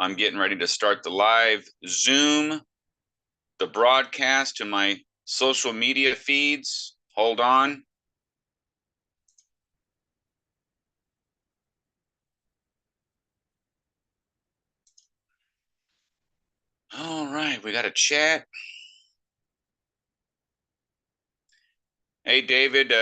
I'm getting ready to start the live Zoom, the broadcast to my social media feeds. Hold on. All right, we got a chat. Hey, David.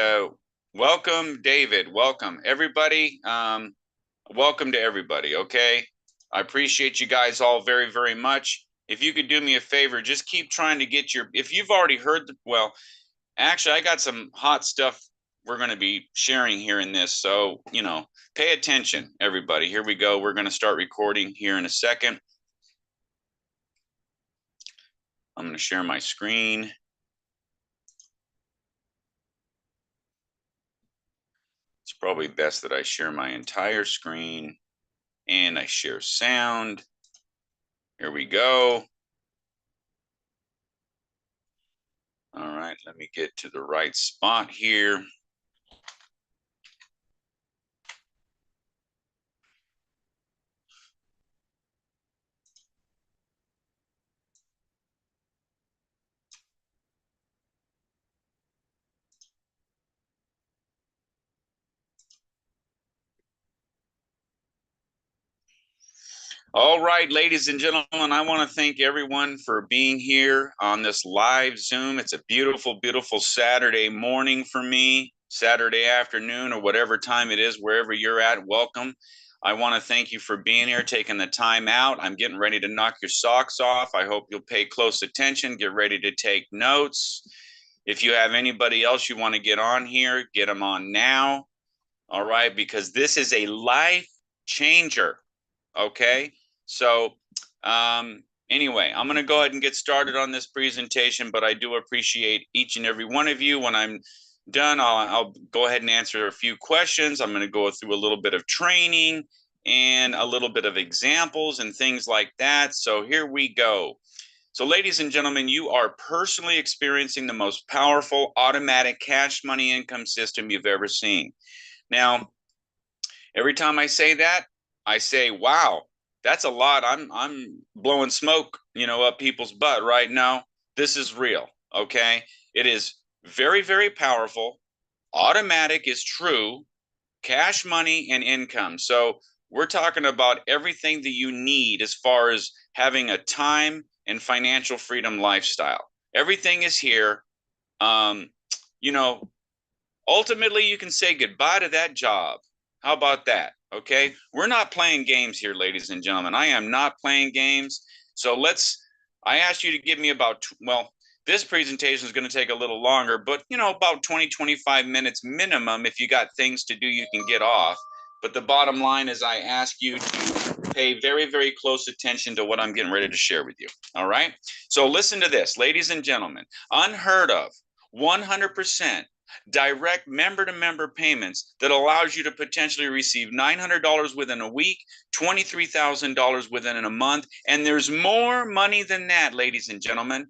Welcome, David. Welcome, everybody. Welcome to everybody, okay? I appreciate you guys all very, very much. If you could do me a favor, just keep trying to get your, if you've already heard, well, actually, I got some hot stuff we're going to be sharing here in this. So, pay attention, everybody. Here we go. We're going to start recording here in a second. I'm going to share my screen. It's probably best that I share my entire screen and I share sound. Here we go. All right, let me get to the right spot here. All right, ladies and gentlemen, I want to thank everyone for being here on this live Zoom. It's a beautiful, beautiful Saturday morning for me, Saturday afternoon, or whatever time it is, wherever you're at. Welcome. I want to thank you for being here, taking the time out. I'm getting ready to knock your socks off. I hope you'll pay close attention, get ready to take notes. If you have anybody else you want to get on here, get them on now. All right, because this is a life changer. Okay. So, anyway, I'm going to go ahead and get started on this presentation, but I do appreciate each and every one of you. When I'm done, I'll go ahead and answer a few questions. I'm going to go through a little bit of training and a little bit of examples and things like that. So here we go. So, ladies and gentlemen, you are personally experiencing the most powerful automatic cash money income system you've ever seen. Now, every time I say that, I say, wow, that's a lot. I'm blowing smoke, up people's butt right now. This is real, okay? It is very, very powerful. Automatic is true. Cash money and income. So we're talking about everything that you need as far as having a time and financial freedom lifestyle. Everything is here. Um, you know, Ultimately, you can say goodbye to that job. How about that? Okay. We're not playing games here, ladies and gentlemen. I am not playing games. So I asked you to give me this presentation is going to take a little longer, but about 20, 25 minutes minimum. If you got things to do, you can get off. But the bottom line is I ask you to pay very, very close attention to what I'm getting ready to share with you. All right. So listen to this, ladies and gentlemen, unheard of, 100% direct member-to-member payments that allows you to potentially receive $900 within a week, $23,000 within a month, and there's more money than that, ladies and gentlemen,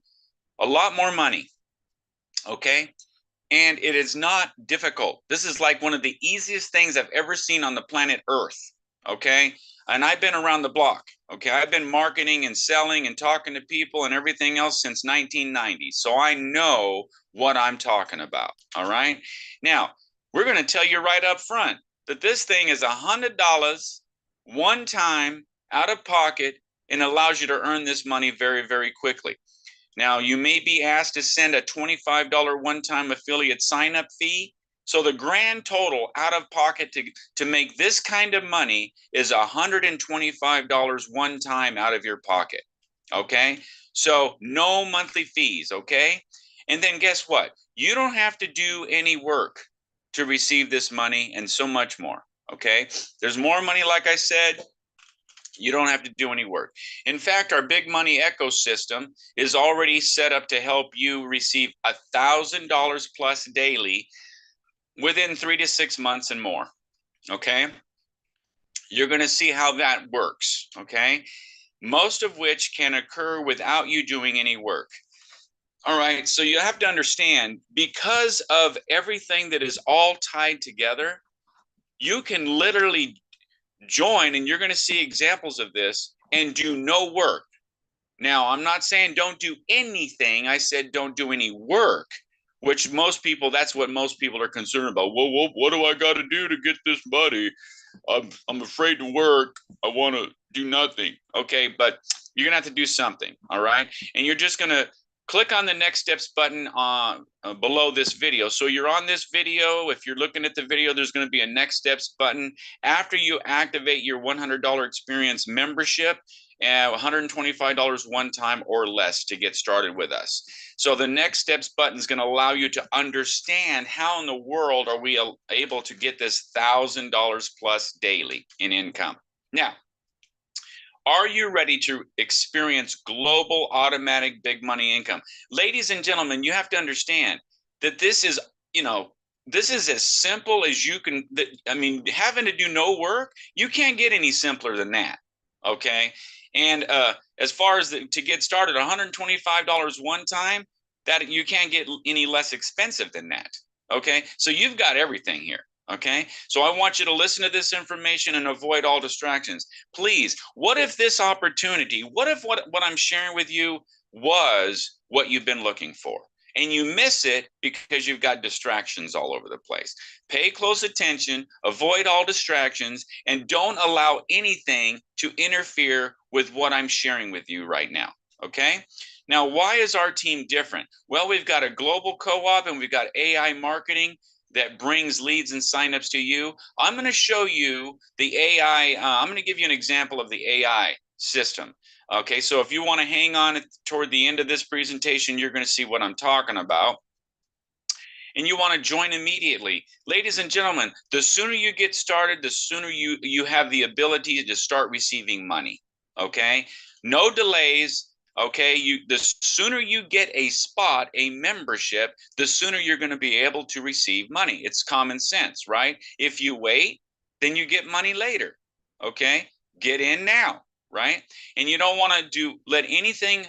a lot more money, okay? And it is not difficult. This is like one of the easiest things I've ever seen on the planet Earth, okay? And I've been around the block, okay? I've been marketing and selling and talking to people and everything else since 1990. So I know what I'm talking about, all right? Now, we're going to tell you right up front that this thing is $100 one time out of pocket and allows you to earn this money very, very quickly. Now, you may be asked to send a $25 one-time affiliate sign-up fee. So the grand total out of pocket to make this kind of money is $125 one time out of your pocket. Okay? So no monthly fees, okay? And then guess what? You don't have to do any work to receive this money and so much more, okay? There's more money, like I said. You don't have to do any work. In fact, our big money ecosystem is already set up to help you receive $1,000 plus daily within 3 to 6 months and more. Okay. You're going to see how that works. Okay. Most of which can occur without you doing any work. All right. So you have to understand, because of everything that is all tied together, you can literally join, and you're going to see examples of this. and do no work. Now, I'm not saying don't do anything. I said don't do any work, which most people, that's what most people are concerned about. Well, what do I got to do to get this money? I'm afraid to work. I want to do nothing. Okay, but you're going to have to do something. All right. And you're just going to click on the next steps button below this video. So you're on this video. If you're looking at the video, there's going to be a next steps button. After you activate your $100 experience membership, $125 one time or less to get started with us. So the next steps button is going to allow you to understand how in the world are we able to get this $1,000 plus daily in income. Now, are you ready to experience global automatic big money income? Ladies and gentlemen, you have to understand that this is, this is as simple as you can. I mean, having to do no work, you can't get any simpler than that. Okay. And as far as to get started, $125 one time, that you can't get any less expensive than that. Okay. So you've got everything here. Okay. So I want you to listen to this information and avoid all distractions. Please, what if this opportunity, what if what I'm sharing with you was what you've been looking for? And you miss it because you've got distractions all over the place. Pay close attention, avoid all distractions, and don't allow anything to interfere with what I'm sharing with you right now. Okay? Now, why is our team different? Well, we've got a global co-op and we've got AI marketing that brings leads and signups to you. I'm going to show you the AI. I'm going to give you an example of the AI system. Okay, so if you want to hang on toward the end of this presentation, you're going to see what I'm talking about. And you want to join immediately. Ladies and gentlemen, the sooner you get started, the sooner you have the ability to start receiving money. Okay, no delays. Okay, the sooner you get a spot, a membership, the sooner you're going to be able to receive money. It's common sense, right? If you wait, then you get money later. Okay, get in now. Right? And you don't want to let anything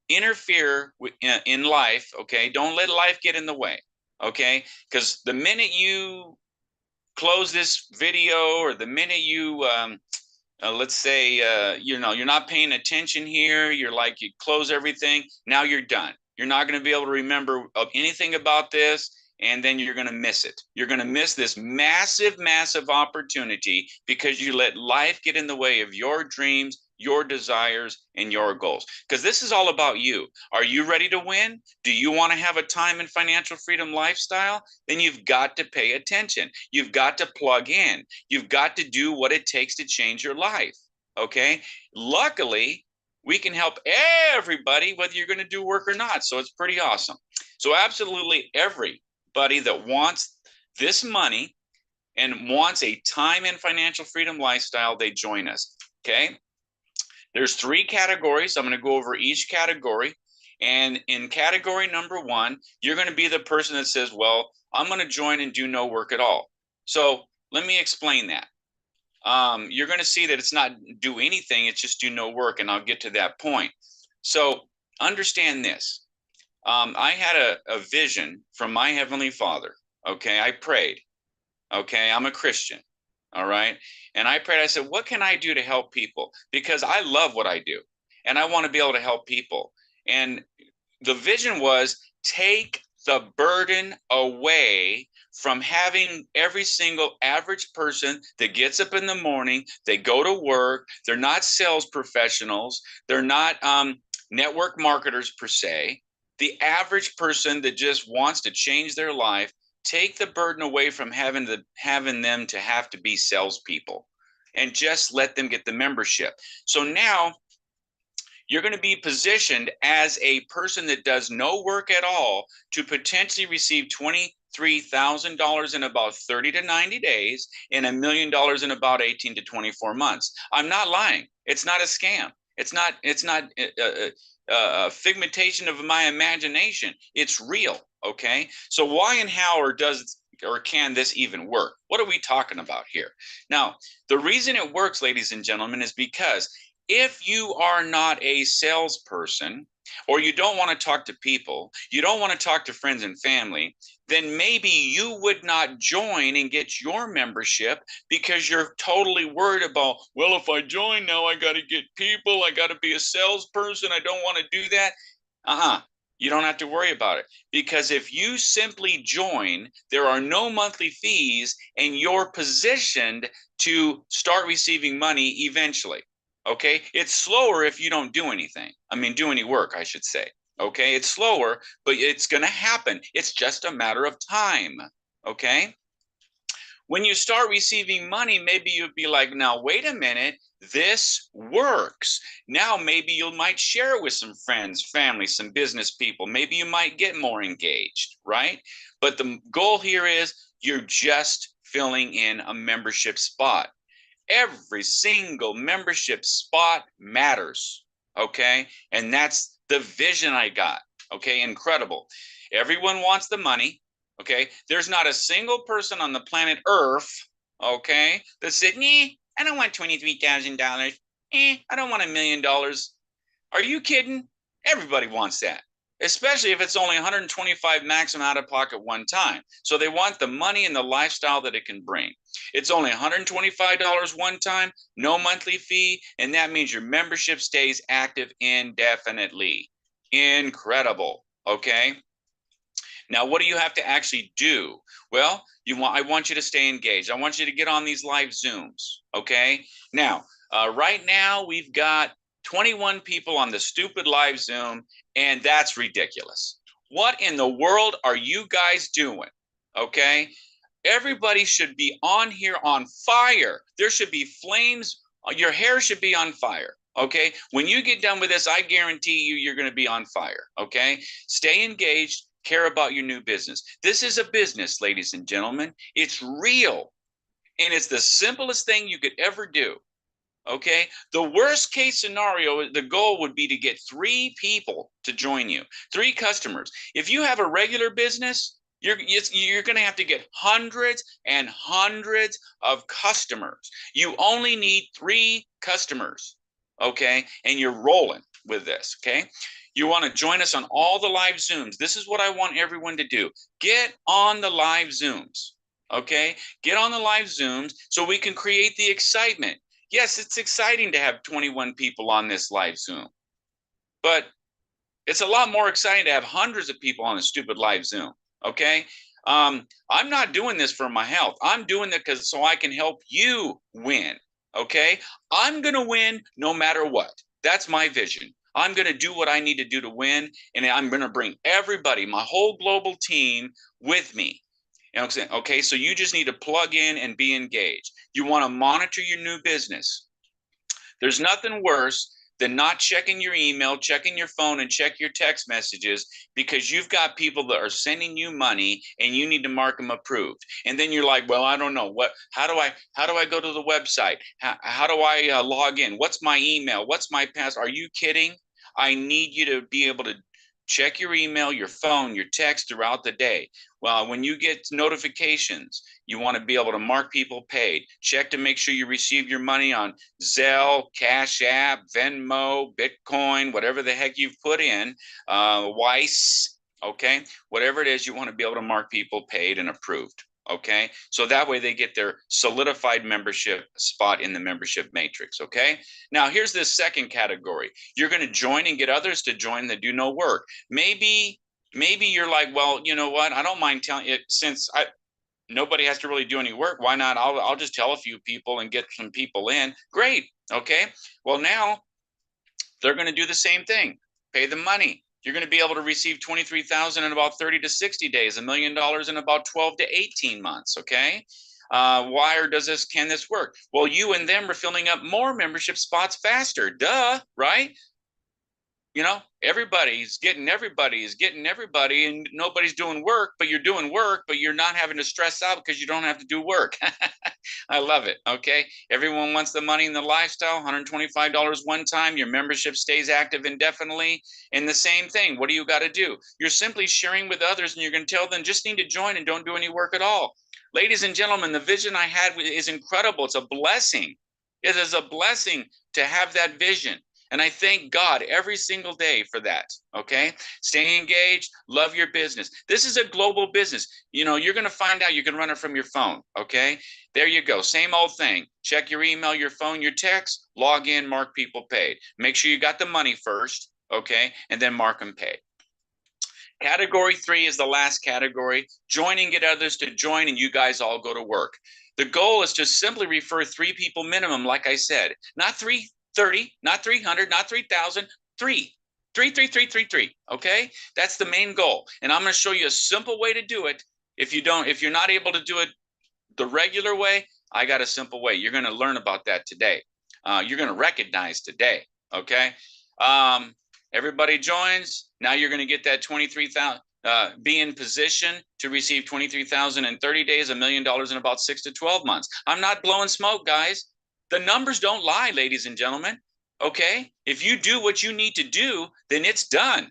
interfere in life. Okay, don't let life get in the way. Okay, because the minute you close this video or the minute you let's say you're not paying attention here, you close everything, now you're done. You're not going to be able to remember anything about this, and then you're going to miss it. You're going to miss this massive opportunity because you let life get in the way of your dreams, your desires, and your goals. Because this is all about you. Are you ready to win? Do you want to have a time and financial freedom lifestyle? Then you've got to pay attention. You've got to plug in. You've got to do what it takes to change your life. Okay? Luckily, we can help everybody, whether you're going to do work or not. So it's pretty awesome. So absolutely everybody that wants this money and wants a time and financial freedom lifestyle, they join us. Okay? There's 3 categories. I'm going to go over each category. And in category number 1, you're going to be the person that says, well, I'm going to join and do no work at all. So let me explain that. You're going to see that it's not do anything, it's just do no work. And I'll get to that point. So understand this. I had a vision from my Heavenly Father. Okay, I prayed. Okay, I'm a Christian. All right. And I prayed, I said, what can I do to help people? Because I love what I do and I want to be able to help people. And the vision was take the burden away from having every single average person that gets up in the morning, they go to work, they're not sales professionals, they're not network marketers per se. The average person that just wants to change their life, take the burden away from having them to have to be salespeople and just let them get the membership. So now you're going to be positioned as a person that does no work at all to potentially receive $23,000 in about 30 to 90 days and $1 million in about 18 to 24 months. I'm not lying. It's not a scam. It's not a figmentation of my imagination. It's real. Okay. So why and how or can this even work? What are we talking about here? Now, the reason it works, ladies and gentlemen, is because if you are not a salesperson, or you don't want to talk to people, you don't want to talk to friends and family, then maybe you would not join and get your membership because you're totally worried about, well, if I join now, I got to get people, I got to be a salesperson, I don't want to do that. You don't have to worry about it, because if you simply join, there are no monthly fees and you're positioned to start receiving money eventually. Okay, it's slower if you don't do anything. Do any work, I should say. Okay, it's slower, but it's going to happen. It's just a matter of time. Okay, when you start receiving money, maybe you'd be like, now, wait a minute, this works. Now, maybe you might share it with some friends, family, some business people. Maybe you might get more engaged, right? But the goal here is you're just filling in a membership spot. Every single membership spot matters. Okay. And that's the vision I got. Okay. Incredible. Everyone wants the money. Okay. There's not a single person on the planet Earth, okay, that said, nah, I don't want $23,000. I don't want $1 million. Are you kidding? Everybody wants that, especially if it's only 125 maximum out of pocket one time. So they want the money and the lifestyle that it can bring. It's only $125 one time, no monthly fee, and that means your membership stays active indefinitely. Incredible. Okay. Now, what do you have to actually do? Well, I want you to stay engaged. I want you to get on these live Zooms. Okay. Now, right now we've got 21 people on the stupid live Zoom, and that's ridiculous. What in the world are you guys doing? Okay. Everybody should be on here on fire. There should be flames. Your hair should be on fire. Okay. When you get done with this, I guarantee you're going to be on fire. Okay. Stay engaged. Care about your new business. This is a business, ladies and gentlemen. It's real. And it's the simplest thing you could ever do. Okay. The worst case scenario, the goal would be to get 3 people to join you, 3 customers. If you have a regular business, you're going to have to get hundreds and hundreds of customers. You only need 3 customers. Okay. And you're rolling with this. Okay. You want to join us on all the live Zooms. This is what I want everyone to do. Get on the live Zooms. Okay. Get on the live Zooms so we can create the excitement. Yes, it's exciting to have 21 people on this live Zoom, but it's a lot more exciting to have hundreds of people on a stupid live Zoom. Okay. I'm not doing this for my health. I'm doing it so I can help you win. Okay. I'm going to win no matter what. That's my vision. I'm going to do what I need to do to win. And I'm going to bring everybody, my whole global team with me. Okay, so you just need to plug in and be engaged. You want to monitor your new business. There's nothing worse than not checking your email, checking your phone, and check your text messages because you've got people that are sending you money and you need to mark them approved. And then you're like, well, I don't know how do I go to the website? How do I log in? What's my email? What's my password? Are you kidding? I need you to be able to check your email, your phone, your text throughout the day. Well, when you get notifications, you want to be able to mark people paid. Check to make sure you receive your money on Zelle, Cash App, Venmo, Bitcoin, whatever the heck you've put in, Wise, okay? Whatever it is, you want to be able to mark people paid and approved. Okay, so that way they get their solidified membership spot in the membership matrix. Okay, now here's this second category. You're going to join and get others to join that do no work. Maybe you're like, well, you know what? I don't mind telling it, since nobody has to really do any work. Why not? I'll just tell a few people and get some people in. Great. Okay. Well, now they're going to do the same thing. Pay the money. You're going to be able to receive 23,000 in about 30 to 60 days, $1 million in about 12 to 18 months. Okay. Can this work? Well, you and them are filling up more membership spots faster. Duh. Right. You know, everybody's getting everybody, and nobody's doing work, but you're doing work, but you're not having to stress out because you don't have to do work. I love it. Okay. Everyone wants the money and the lifestyle, $125 one time. Your membership stays active indefinitely. And the same thing. What do you got to do? You're simply sharing with others, and you're going to tell them just need to join and don't do any work at all. Ladies and gentlemen, the vision I had is incredible. It's a blessing. It is a blessing to have that vision. And I thank God every single day for that. Okay. Stay engaged, love your business. This is a global business. You know, you're going to find out you can run it from your phone. Okay. There you go. Same old thing. Check your email, your phone, your text, log in, mark people paid. Make sure you got the money first. Okay. And then mark them paid. Category 3 is the last category. Join and get others to join, and you guys all go to work. The goal is to simply refer 3 people minimum, like I said, not 330, not 300, not 3,000, 3. 3. Okay, that's the main goal, and I'm going to show you a simple way to do it. If you're not able to do it the regular way, I got a simple way. You're going to learn about that today. You're going to recognize today. Okay. Everybody joins. Now you're going to get that 23,000. Be in position to receive 23,000 in 30 days, $1 million in about 6 to 12 months. I'm not blowing smoke, guys. The numbers don't lie, ladies and gentlemen. Okay. If you do what you need to do, then it's done.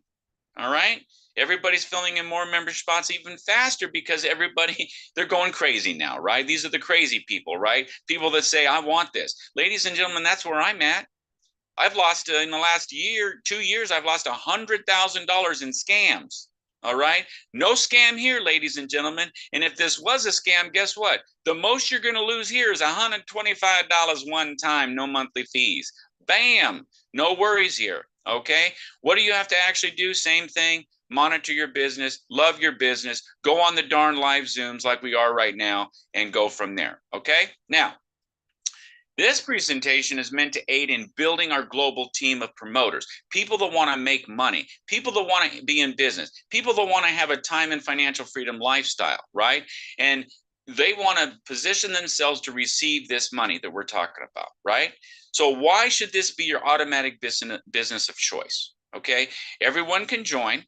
All right. Everybody's filling in more member spots even faster because everybody, they're going crazy now, right? These are the crazy people, right? People that say, I want this. Ladies and gentlemen, that's where I'm at. I've lost in the last 2 years, I've lost $100,000 in scams. All right. No scam here, ladies and gentlemen. And if this was a scam, guess what? The most you're going to lose here is $125 one time, no monthly fees. Bam. No worries here. Okay. What do you have to actually do? Same thing. Monitor your business, love your business, go on the darn live Zooms like we are right now, and go from there. Okay. Now, this presentation is meant to aid in building our global team of promoters, people that want to make money, people that want to be in business, people that want to have a time and financial freedom lifestyle, right? And they want to position themselves to receive this money that we're talking about, right? So why should this be your automatic business of choice? Okay, everyone can join.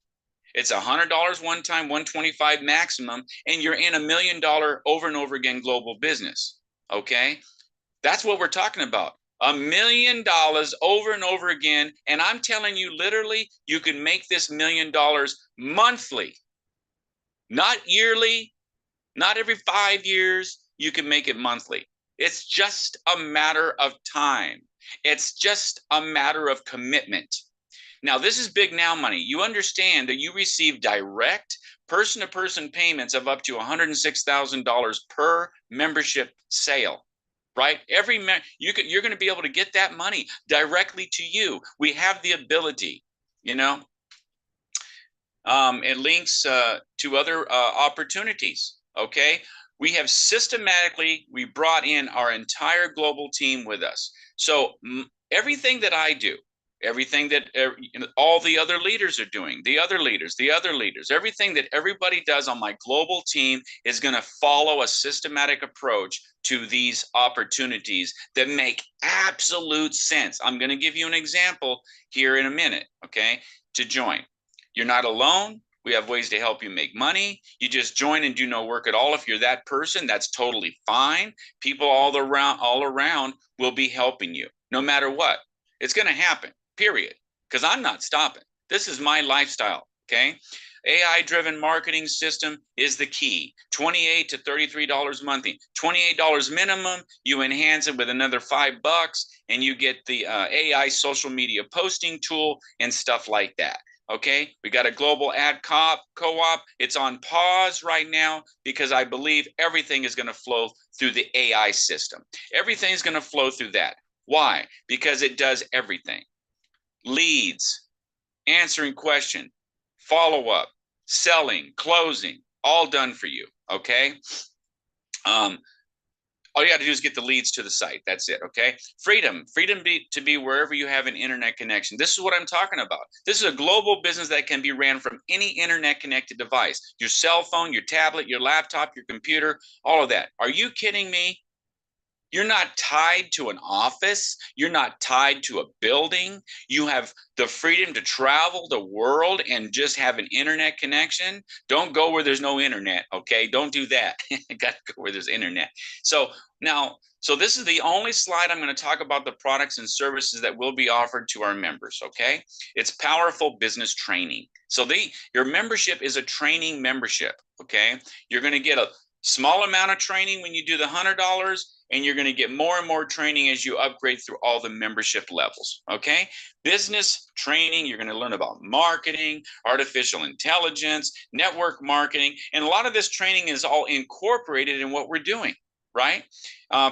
It's $100 one time, $125 maximum, and you're in $1 million over and over again global business. Okay, that's what we're talking about. $1 million over and over again. And I'm telling you, literally, you can make this $1 million monthly, not yearly, not every 5 years. You can make it monthly. It's just a matter of time. It's just a matter of commitment. Now, this is big now money. You understand that you receive direct person-to-person payments of up to $106,000 per membership sale. Right? You're going to be able to get that money directly to you. We have the ability, you know. It links to other opportunities. Okay. We have we brought in our entire global team with us. So everything that I do, everything that all the other leaders are doing, the other leaders, everything that everybody does on my global team is going to follow a systematic approach to these opportunities that make absolute sense. I'm going to give you an example here in a minute, okay, to join. You're not alone. We have ways to help you make money. You just join and do no work at all. If you're that person, that's totally fine. People all around will be helping you no matter what. It's going to happen. Period. Because I'm not stopping. This is my lifestyle. Okay. AI-driven marketing system is the key. $28 to $33 monthly. $28 minimum. You enhance it with another $5, and you get the AI social media posting tool and stuff like that. Okay. We got a global ad co-op. It's on pause right now because I believe everything is going to flow through the AI system. Everything's going to flow through that. Why? Because it does everything. Leads, answering question, follow-up, selling, closing, all done for you. Okay. All you got to do is get the leads to the site. That's it. Okay. Freedom to be wherever you have an internet connection. This is what I'm talking about. This is a global business that can be ran from any internet connected device, your cell phone, your tablet, your laptop, your computer, all of that. Are you kidding me? You're not tied to an office. You're not tied to a building. You have the freedom to travel the world and just have an internet connection. Don't go where there's no internet, okay? Don't do that. Got to go where there's internet. So this is the only slide I'm going to talk about the products and services that will be offered to our members, okay? It's powerful business training. So your membership is a training membership, okay? You're going to get Small amount of training when you do the $100, and you're going to get more and more training as you upgrade through all the membership levels. Okay. Business training, you're going to learn about marketing, artificial intelligence, network marketing, and a lot of this training is all incorporated in what we're doing, right?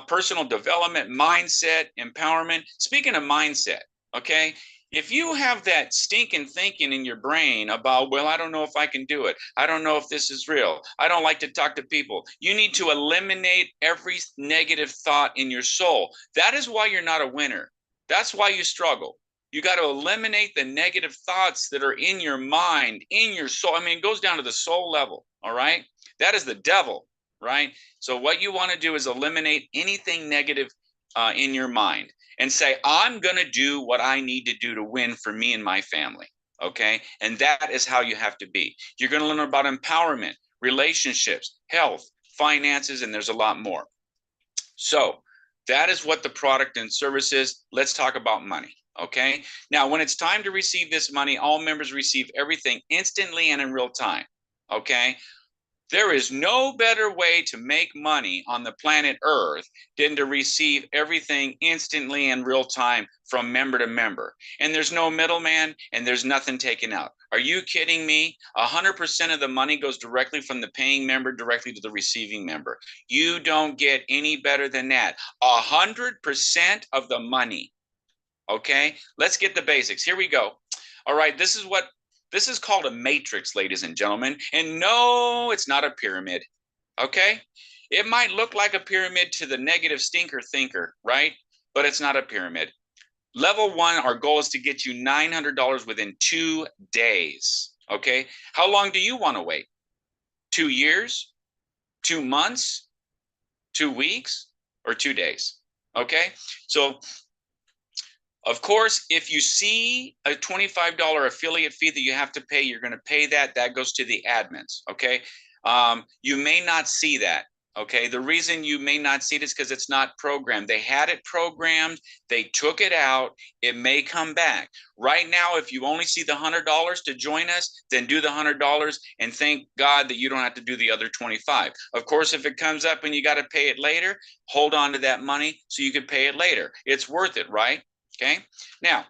Personal development, mindset, empowerment. Speaking of mindset, okay, if you have that stinking thinking in your brain about, well, I don't know if I can do it, I don't know if this is real, I don't like to talk to people, you need to eliminate every negative thought in your soul. That is why you're not a winner. That's why you struggle. You got to eliminate the negative thoughts that are in your mind, in your soul. I mean, it goes down to the soul level. All right. That is the devil. Right. So what you want to do is eliminate anything negative in your mind and say, I'm going to do what I need to do to win for me and my family. Okay. And that is how you have to be. You're going to learn about empowerment, relationships, health, finances, and there's a lot more. So that is what the product and service is. Let's talk about money. Okay. Now, when it's time to receive this money, all members receive everything instantly and in real time. Okay. There is no better way to make money on the planet Earth than to receive everything instantly in real time from member to member. And there's no middleman and there's nothing taken out. Are you kidding me? 100% of the money goes directly from the paying member directly to the receiving member. You don't get any better than that. 100% of the money. Okay, let's get the basics. Here we go. All right, this is called a matrix, ladies and gentlemen. And no, it's not a pyramid. Okay? It might look like a pyramid to the negative stinker thinker, right? But it's not a pyramid. Level 1, our goal is to get you $900 within 2 days. Okay? How long do you want to wait? 2 years? 2 months? 2 weeks? Or 2 days? Okay? So of course, if you see a $25 affiliate fee that you have to pay, you're going to pay that. That goes to the admins. Okay. You may not see that. Okay. The reason you may not see it is because it's not programmed. They had it programmed. They took it out. It may come back. Right now, if you only see the $100 to join us, then do the $100 and thank God that you don't have to do the other 25. Of course, if it comes up and you got to pay it later, hold on to that money so you can pay it later. It's worth it, right? Okay. Now,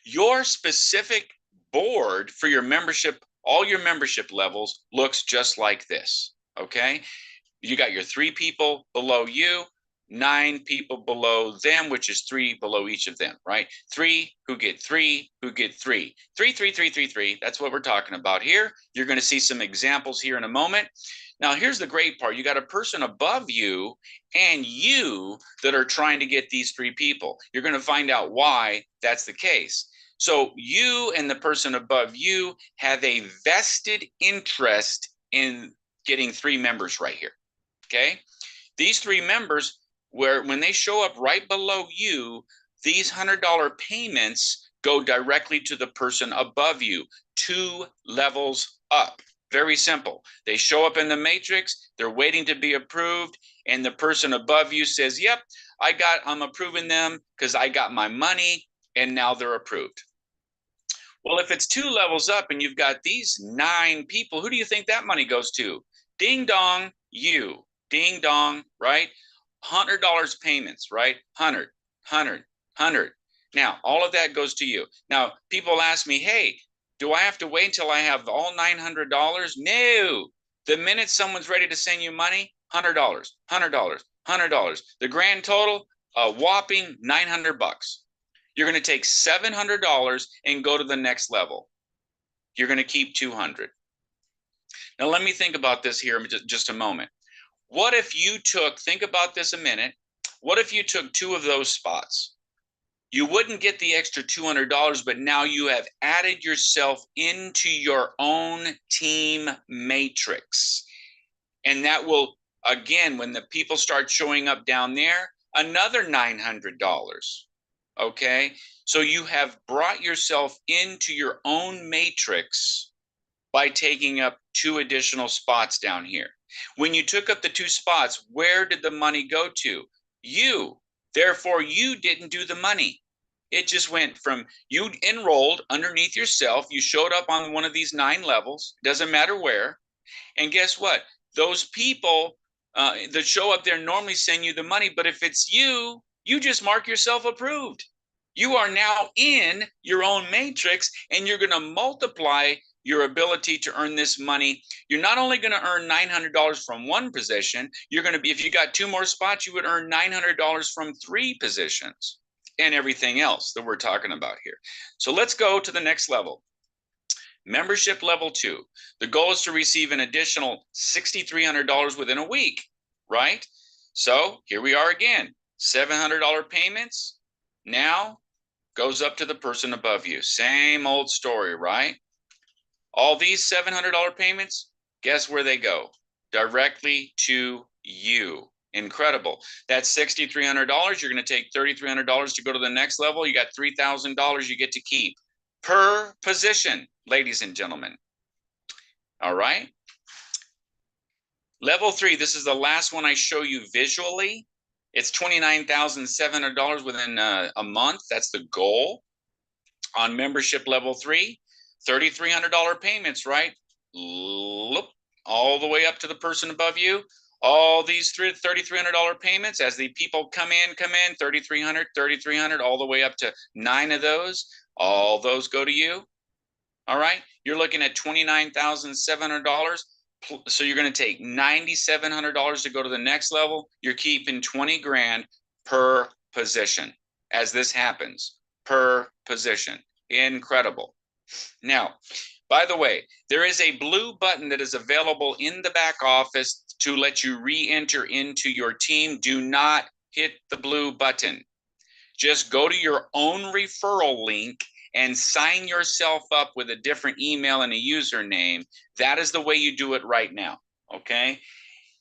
your specific board for your membership, all your membership levels looks just like this. Okay. You got your 3 people below you, 9 people below them, which is 3 below each of them, right? 3 who get 3, who get 3. 3, 3, 3, 3, 3. That's what we're talking about here. You're going to see some examples here in a moment. Now, here's the great part. You got a person above you and you that are trying to get these 3 people. You're going to find out why that's the case. So you and the person above you have a vested interest in getting 3 members right here. Okay. These 3 members, when they show up right below you, these $100 payments go directly to the person above you, 2 levels up. Very simple. They show up in the matrix, they're waiting to be approved, and the person above you says, yep, I'm approving them because I got my money and now they're approved. Well, if it's 2 levels up and you've got these 9 people, who do you think that money goes to? Ding dong, you. Ding dong, right? $100 payments, right? 100, 100, 100. Now, all of that goes to you. Now, people ask me, hey, do I have to wait until I have all $900? No. The minute someone's ready to send you money, $100, $100, $100. The grand total, a whopping $900. You're going to take $700 and go to the next level. You're going to keep 200. Now, let me think about this here just a moment. What if you think about this a minute, what if you took 2 of those spots? You wouldn't get the extra $200, but now you have added yourself into your own team matrix. And that will, again, when the people start showing up down there, another $900. Okay? So you have brought yourself into your own matrix by taking up 2 additional spots down here. When you took up the 2 spots, where did the money go to? You. Therefore, you didn't do the money. It just went from you enrolled underneath yourself. You showed up on one of these 9 levels, doesn't matter where. And guess what? those people that show up there normally send you the money. But if it's you, you just mark yourself approved. You are now in your own matrix, and you're going to multiply your ability to earn this money. You're not only going to earn $900 from one position, you're going to be, if you got 2 more spots, you would earn $900 from 3 positions and everything else that we're talking about here. So let's go to the next level. Membership level 2. The goal is to receive an additional $6,300 within a week, right? So here we are again, $700 payments now goes up to the person above you. Same old story, right? All these $700 payments, guess where they go? Directly to you. Incredible. That's $6,300. You're going to take $3,300 to go to the next level. You got $3,000 you get to keep per position, ladies and gentlemen. All right. Level 3, this is the last one I show you visually. It's $29,700 within a month. That's the goal on membership level 3. $3,300 payments, right? Look, all the way up to the person above you. All these $3,300 payments as the people come in, $3,300, all the way up to 9 of those. All those go to you. All right. You're looking at $29,700. So you're going to take $9,700 to go to the next level. You're keeping 20 grand per position as this happens, per position. Incredible. Now, by the way, there is a blue button that is available in the back office to let you re-enter into your team. Do not hit the blue button. Just go to your own referral link and sign yourself up with a different email and a username. That is the way you do it right now, okay?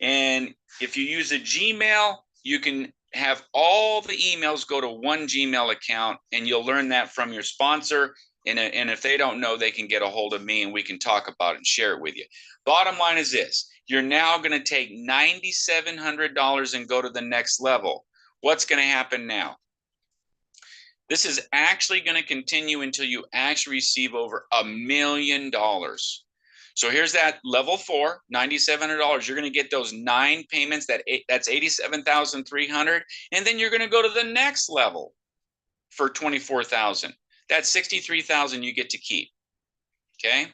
And if you use a Gmail, you can have all the emails go to one Gmail account, and you'll learn that from your sponsor. And if they don't know, they can get a hold of me and we can talk about it and share it with you. Bottom line is this. You're now going to take $9,700 and go to the next level. What's going to happen now? This is actually going to continue until you actually receive over $1 million. So here's that level 4, $9,700. You're going to get those 9 payments. That's $87,300. And then you're going to go to the next level for $24,000. That's $63,000 you get to keep. Okay.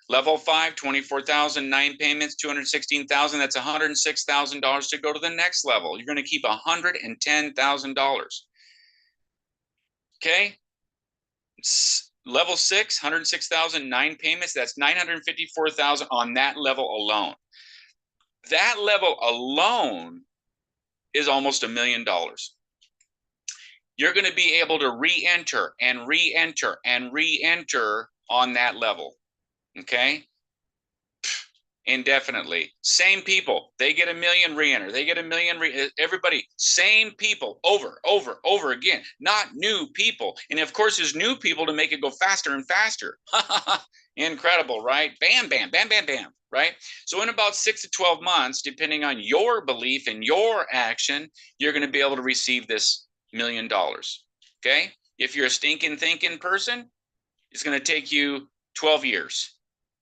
Level 5, $24,000, 9 payments, $216,000. That's $106,000 to go to the next level. You're going to keep $110,000. Okay. Level 6, $106,000, 9 payments. That's $954,000 on that level alone. That level alone is almost $1 million. You're going to be able to re-enter and re-enter and re-enter on that level. Okay. Indefinitely. Same people. They get $1 million re-enter. They get $1 million. Everybody, same people over again. Not new people. And of course, there's new people to make it go faster and faster. Incredible, right? Bam, bam, bam, bam, bam. Right? So in about 6 to 12 months, depending on your belief and your action, you're going to be able to receive this $1 million. Okay. If you're a stinking thinking person, it's going to take you 12 years.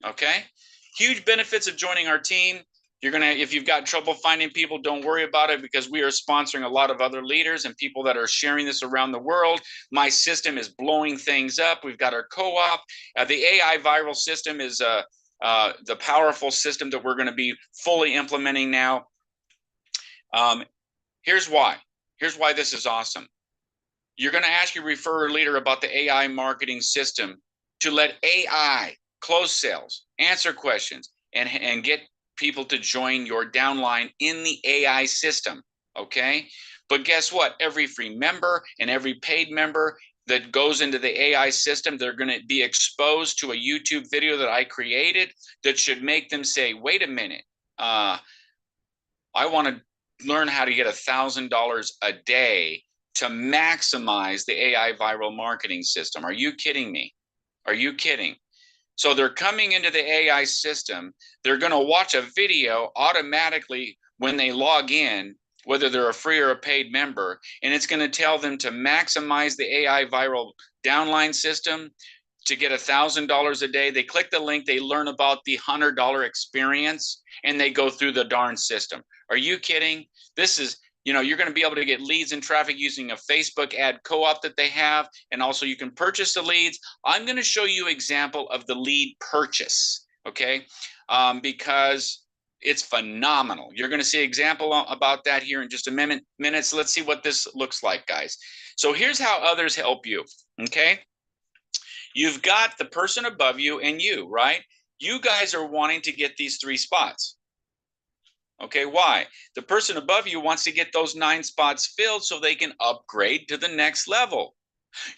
Okay. Huge benefits of joining our team. You're going to, if you've got trouble finding people, don't worry about it, because we are sponsoring a lot of other leaders and people that are sharing this around the world. My system is blowing things up. We've got our co-op. The AI viral system is the powerful system that we're going to be fully implementing now. Here's why. Here's why this is awesome. You're going to ask your referrer leader about the AI marketing system to let AI close sales, answer questions, and get people to join your downline in the AI system, okay? But guess what? Every free member and every paid member that goes into the AI system, they're going to be exposed to a YouTube video that I created that should make them say, wait a minute, I want to learn how to get $1,000 a day to maximize the AI viral marketing system. Are you kidding me? Are you kidding? So they're coming into the AI system. They're going to watch a video automatically when they log in, whether they're a free or a paid member, and it's going to tell them to maximize the AI viral downline system. to get $1,000 a day. They click the link, they learn about the $100 experience, and they go through the darn system. Are you kidding? This is, you're going to be able to get leads and traffic using a Facebook ad co-op that they have, and also you can purchase the leads. I'm going to show you an example of the lead purchase, okay? Because it's phenomenal. You're going to see an example about that here in just a minute. So let's see what this looks like, guys. So here's how others help you, okay? You've got the person above you and you, right? You guys are wanting to get these 3 spots. Okay, why? The person above you wants to get those 9 spots filled so they can upgrade to the next level.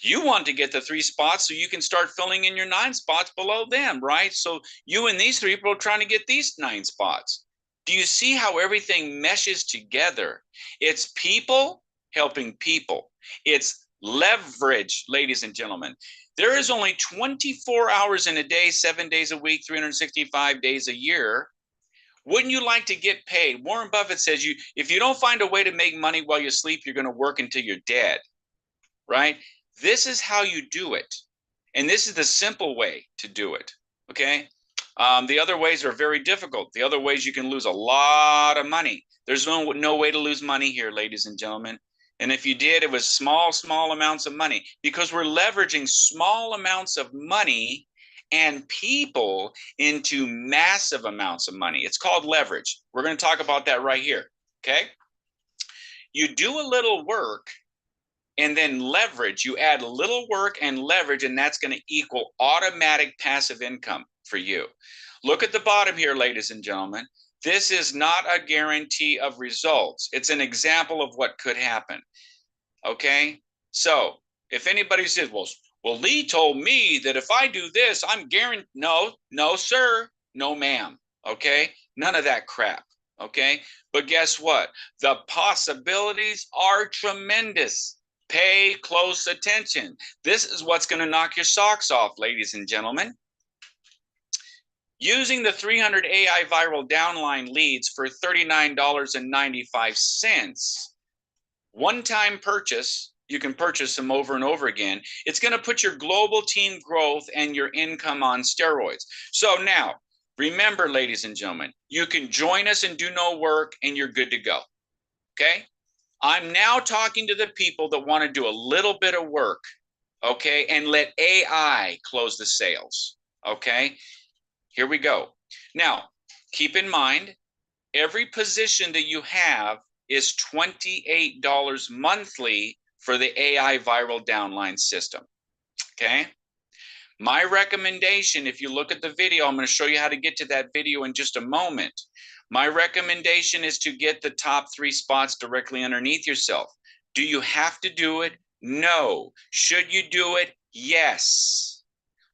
You want to get the 3 spots so you can start filling in your 9 spots below them, right? So you and these 3 people are trying to get these 9 spots. Do you see how everything meshes together? It's people helping people. It's leverage, ladies and gentlemen. There is only 24 hours in a day, 7 days a week, 365 days a year. Wouldn't you like to get paid? Warren Buffett says, if you don't find a way to make money while you sleep, you're going to work until you're dead, right? This is how you do it. And this is the simple way to do it, okay? The other ways are very difficult. The other ways you can lose a lot of money. There's no way to lose money here, ladies and gentlemen. And if you did, it was small amounts of money, because we're leveraging small amounts of money and people into massive amounts of money. It's called leverage. We're going to talk about that right here, okay? You do a little work and then leverage. You add a little work and leverage, and that's going to equal automatic passive income for you. Look at the bottom here, ladies and gentlemen. This is not a guarantee of results. It's an example of what could happen, okay? So if anybody says, well, Lee told me that if I do this, I'm guaranteed. No, sir. No, ma'am. Okay. None of that crap. Okay. But guess what? The possibilities are tremendous. Pay close attention. This is what's going to knock your socks off, ladies and gentlemen. Using the 300 AI viral downline leads for $39.95, one-time purchase. You can purchase them over and over again. It's going to put your global team growth and your income on steroids. So now, remember, ladies and gentlemen, you can join us and do no work and you're good to go. Okay? I'm now talking to the people that want to do a little bit of work, okay, and let AI close the sales. Okay? Here we go. Now, keep in mind, every position that you have is $28 monthly for the AI viral downline system, okay? My recommendation, if you look at the video, I'm going to show you how to get to that video in just a moment. My recommendation is to get the top 3 spots directly underneath yourself. Do you have to do it? No. Should you do it? Yes.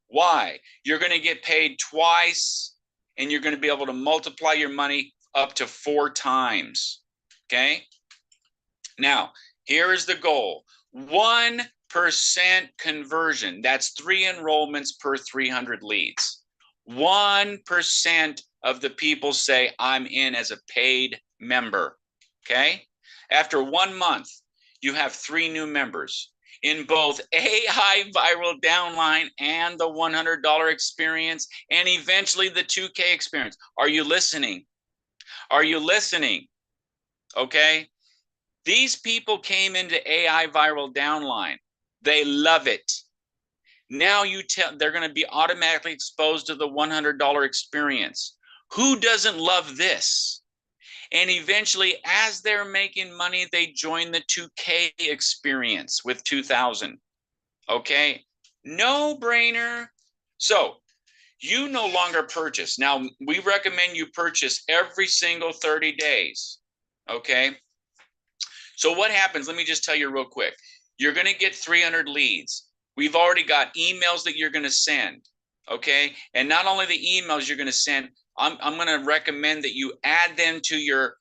Why? You're going to get paid twice, and you're going to be able to multiply your money up to 4 times, okay? Now, here is the goal. 1% conversion. That's 3 enrollments per 300 leads. 1% of the people say, I'm in as a paid member, okay? After 1 month, you have 3 new members in both AI viral downline and the $100 experience, and eventually the 2K experience. Are you listening? Are you listening? Okay? These people came into AI viral downline. They love it. Now they're going to be automatically exposed to the $100 experience. Who doesn't love this? And eventually, as they're making money, they join the 2K experience with 2,000. Okay? No brainer. So you no longer purchase. Now, we recommend you purchase every single 30 days. Okay? So what happens? Let me just tell you real quick. You're going to get 300 leads. We've already got emails that you're going to send. Okay? And not only the emails you're going to send, I'm going to recommend that you add them to your,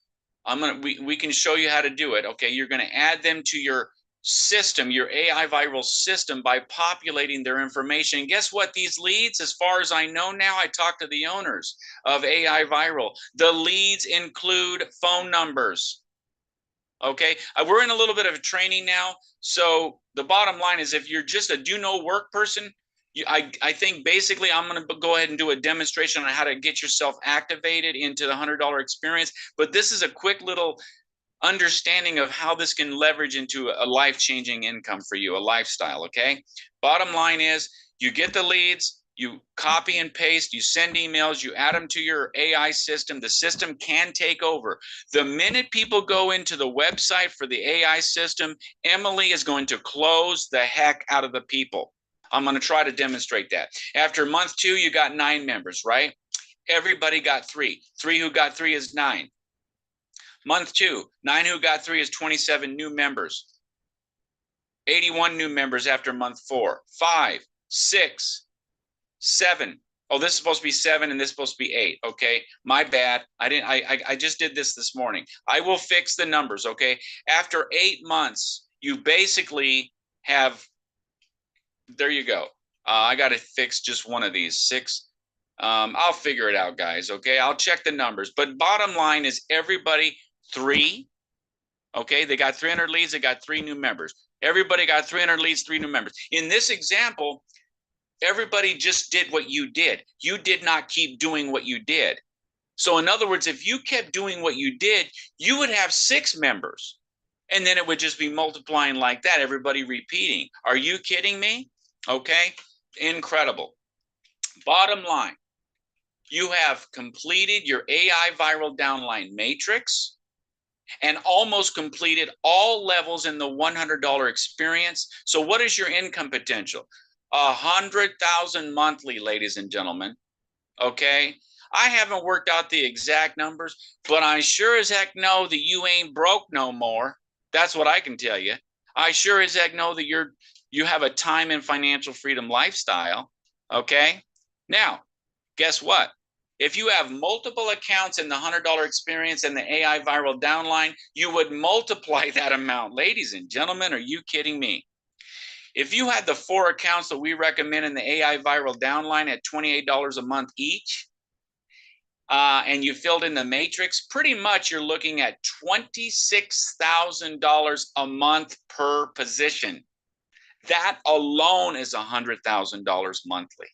we can show you how to do it. Okay? You're going to add them to your system, your AI viral system, by populating their information. And guess what? These leads, as far as I know now, I talked to the owners of AI viral. The leads include phone numbers. Okay, we're in a little bit of a training now. So the bottom line is, if you're just a do no work person, I think basically I'm going to go ahead and do a demonstration on how to get yourself activated into the $100 experience. But this is a quick little understanding of how this can leverage into a life-changing income for you, a lifestyle, okay? Bottom line is you get the leads, you copy and paste, you send emails, you add them to your AI system. The system can take over. The minute people go into the website for the AI system, Emily is going to close the heck out of the people. I'm going to try to demonstrate that. After month 2, you got 9 members, right? Everybody got 3. 3 who got 3 is 9. Month 2, 9 who got 3 is 27 new members. 81 new members after month 4. 5, 6, 7. Oh, this is supposed to be 7 and this is supposed to be 8. Okay, my bad. I just did this morning. I will fix the numbers. Okay, after 8 months, you basically have. There you go. I got to fix just one of these 6. I'll figure it out, guys. Okay, I'll check the numbers. But bottom line is everybody 3. Okay, they got 300 leads. They got 3 new members. Everybody got 300 leads, 3 new members. In this example, everybody just did what you did. You did not keep doing what you did. So in other words, if you kept doing what you did, you would have 6 members. And then it would just be multiplying like that, everybody repeating. Are you kidding me? Okay, incredible. Bottom line, you have completed your AI viral downline matrix and almost completed all levels in the $100 experience. So what is your income potential? 100,000 monthly, ladies and gentlemen. Okay, I haven't worked out the exact numbers, but I sure as heck know that you ain't broke no more. That's what I can tell you. I sure as heck know that you have a time and financial freedom lifestyle. Okay, now guess what? If you have multiple accounts in the $100 experience and the AI viral downline, you would multiply that amount. Ladies and gentlemen, are you kidding me? If you had the 4 accounts that we recommend in the AI viral downline at $28 a month each, and you filled in the matrix, pretty much you're looking at $26,000 a month per position. That alone is $100,000 monthly,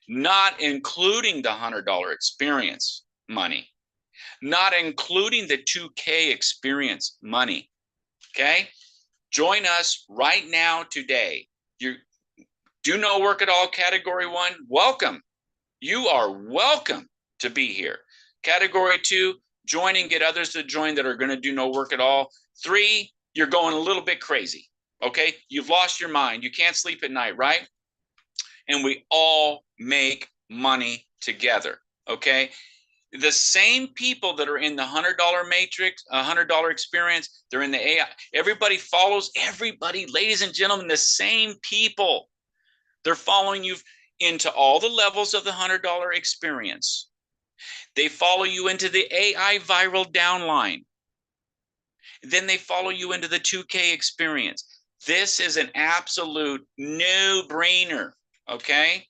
not including the $100 experience money, not including the 2K experience money. Okay, join us right now today. You do no work at all category 1, welcome. You are welcome to be here. Category 2, join and get others to join that are going to do no work at all. 3, you're going a little bit crazy. Okay, you've lost your mind. You can't sleep at night, right? And we all make money together. Okay, the same people that are in the $100 matrix, $100 experience, they're in the AI. Everybody follows everybody, ladies and gentlemen, the same people. They're following you into all the levels of the $100 experience. They follow you into the AI viral downline. Then they follow you into the 2K experience. This is an absolute no-brainer. Okay,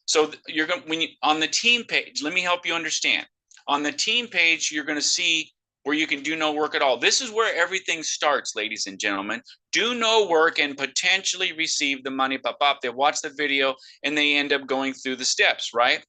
so you're going when you on the team page. Let me help you understand. On the team page, you're going to see where you can do no work at all. This is where everything starts, ladies and gentlemen. Do no work and potentially receive the money. Pop up. They watch the video and they end up going through the steps, right?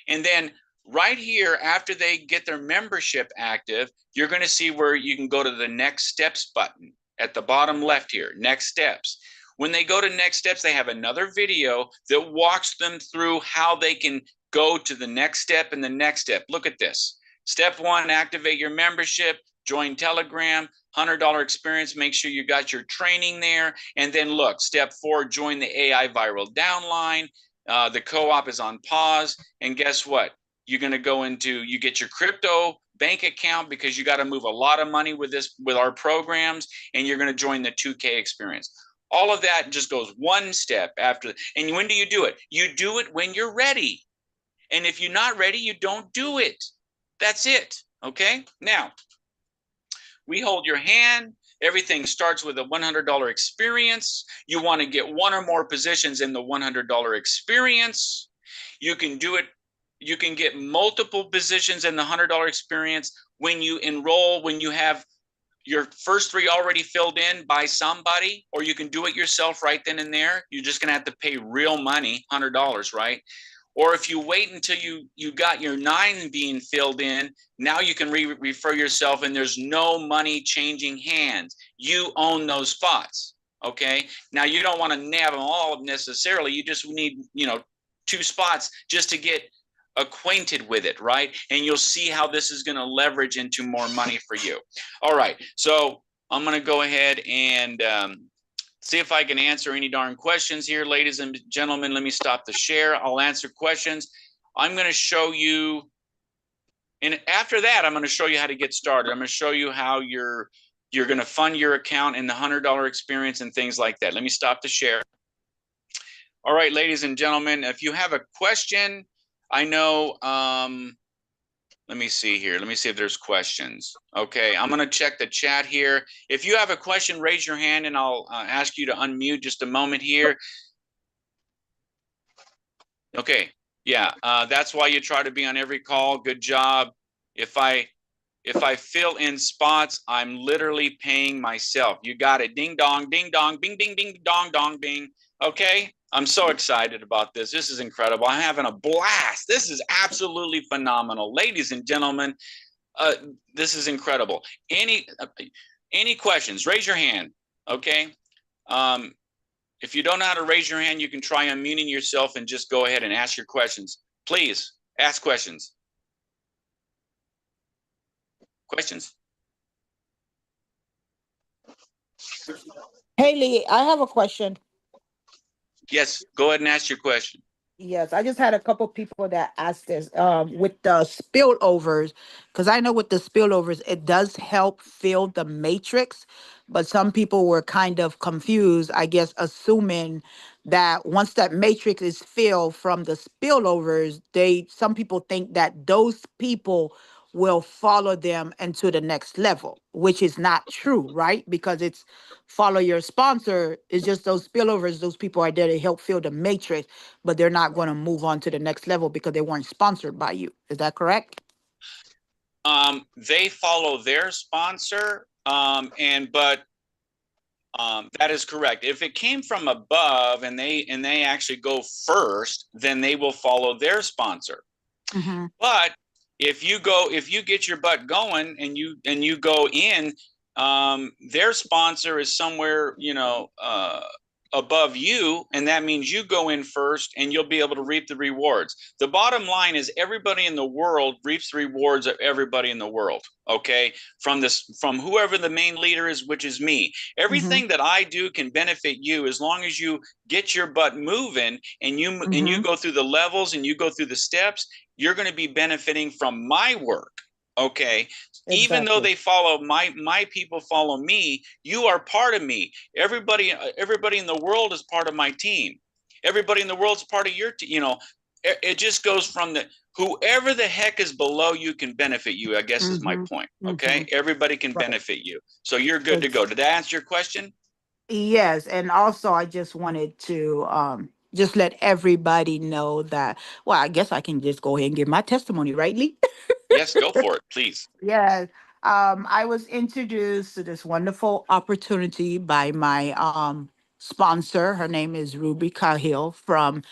And then right here, after they get their membership active, you're going to see where you can go to the next steps button at the bottom left here, next steps. When they go to next steps, they have another video that walks them through how they can go to the next step and the next step. Look at this. Step 1, activate your membership, join Telegram, $100 experience, make sure you got your training there. And then look, step 4, join the AI viral downline. The co-op is on pause. And guess what? You're going to go into, you get your crypto bank account because you got to move a lot of money with our programs, and you're going to join the 2K experience. All of that just goes one step after. And when do you do it? You do it when you're ready. And if you're not ready, you don't do it. That's it. Okay. Now, we hold your hand. Everything starts with a $100 experience. You want to get 1 or more positions in the $100 experience. You can do it. You can get multiple positions in the $100 experience when you enroll, when you have your first three already filled in by somebody, or you can do it yourself right then and there. You're just going to have to pay real money, $100, right? Or if you wait until you got your 9 being filled in, now you can refer yourself, and there's no money changing hands. You own those spots. Okay. Now you don't want to nab them all necessarily. You just need, 2 spots just to get acquainted with it, right? And you'll see how this is going to leverage into more money for you. All right. So I'm going to go ahead and see if I can answer any darn questions here, ladies and gentlemen. Let me stop the share. I'll answer questions. I'm going to show you, and after that, I'm going to show you how to get started. I'm going to show you how you're going to fund your account and the $100 experience and things like that. Let me stop the share. All right, ladies and gentlemen, if you have a question, I know, let me see here. Let me see if there's questions. Okay, I'm going to check the chat here. If you have a question, raise your hand and I'll ask you to unmute just a moment here. Okay, yeah, that's why you try to be on every call. Good job. If I fill in spots, I'm literally paying myself. You got it. Ding dong, bing, ding, ding, dong, dong, bing. Okay, I'm so excited about this. This is incredible. I'm having a blast. This is absolutely phenomenal. Ladies and gentlemen, this is incredible. Any questions? Raise your hand, okay? If you don't know how to raise your hand, you can try unmuting yourself and just go ahead and ask your questions. Please, ask questions. Questions? Haley, I have a question. Yes, go ahead and ask your question. Yes, I just had a couple people that asked this with the spillovers, because I know with the spillovers, it does help fill the matrix, but some people were kind of confused, I guess, assuming that once that matrix is filled from the spillovers, some people think that those people will follow them into the next level, which is not true, right? Because it's follow your sponsor. It's just those spillovers, those people are there to help fill the matrix, but they're not going to move on to the next level because they weren't sponsored by you. Is that correct? They follow their sponsor, but that is correct. If it came from above and they actually go first, then they will follow their sponsor. Mm-hmm. But if you get your butt going and you go in, their sponsor is somewhere, above you, and that means you go in first and you'll be able to reap the rewards. The bottom line is everybody in the world reaps the rewards of everybody in the world. Okay, from whoever the main leader is, which is me. Everything that I do can benefit you as long as you get your butt moving and you go through the levels and you go through the steps. You're going to be benefiting from my work. Okay. Exactly. Even though they follow my people follow me, you are part of me. Everybody in the world is part of my team. Everybody in the world is part of your team. It just goes from whoever the heck is below you can benefit you, I guess is my point. Okay. Everybody can benefit you. So you're good to go. Did that answer your question? Yes. And also I just wanted to just let everybody know that, well, I guess I can just go ahead and give my testimony, right, Lee? Yes, go for it, please. Yes. I was introduced to this wonderful opportunity by my sponsor. Her name is Ruby Cahill from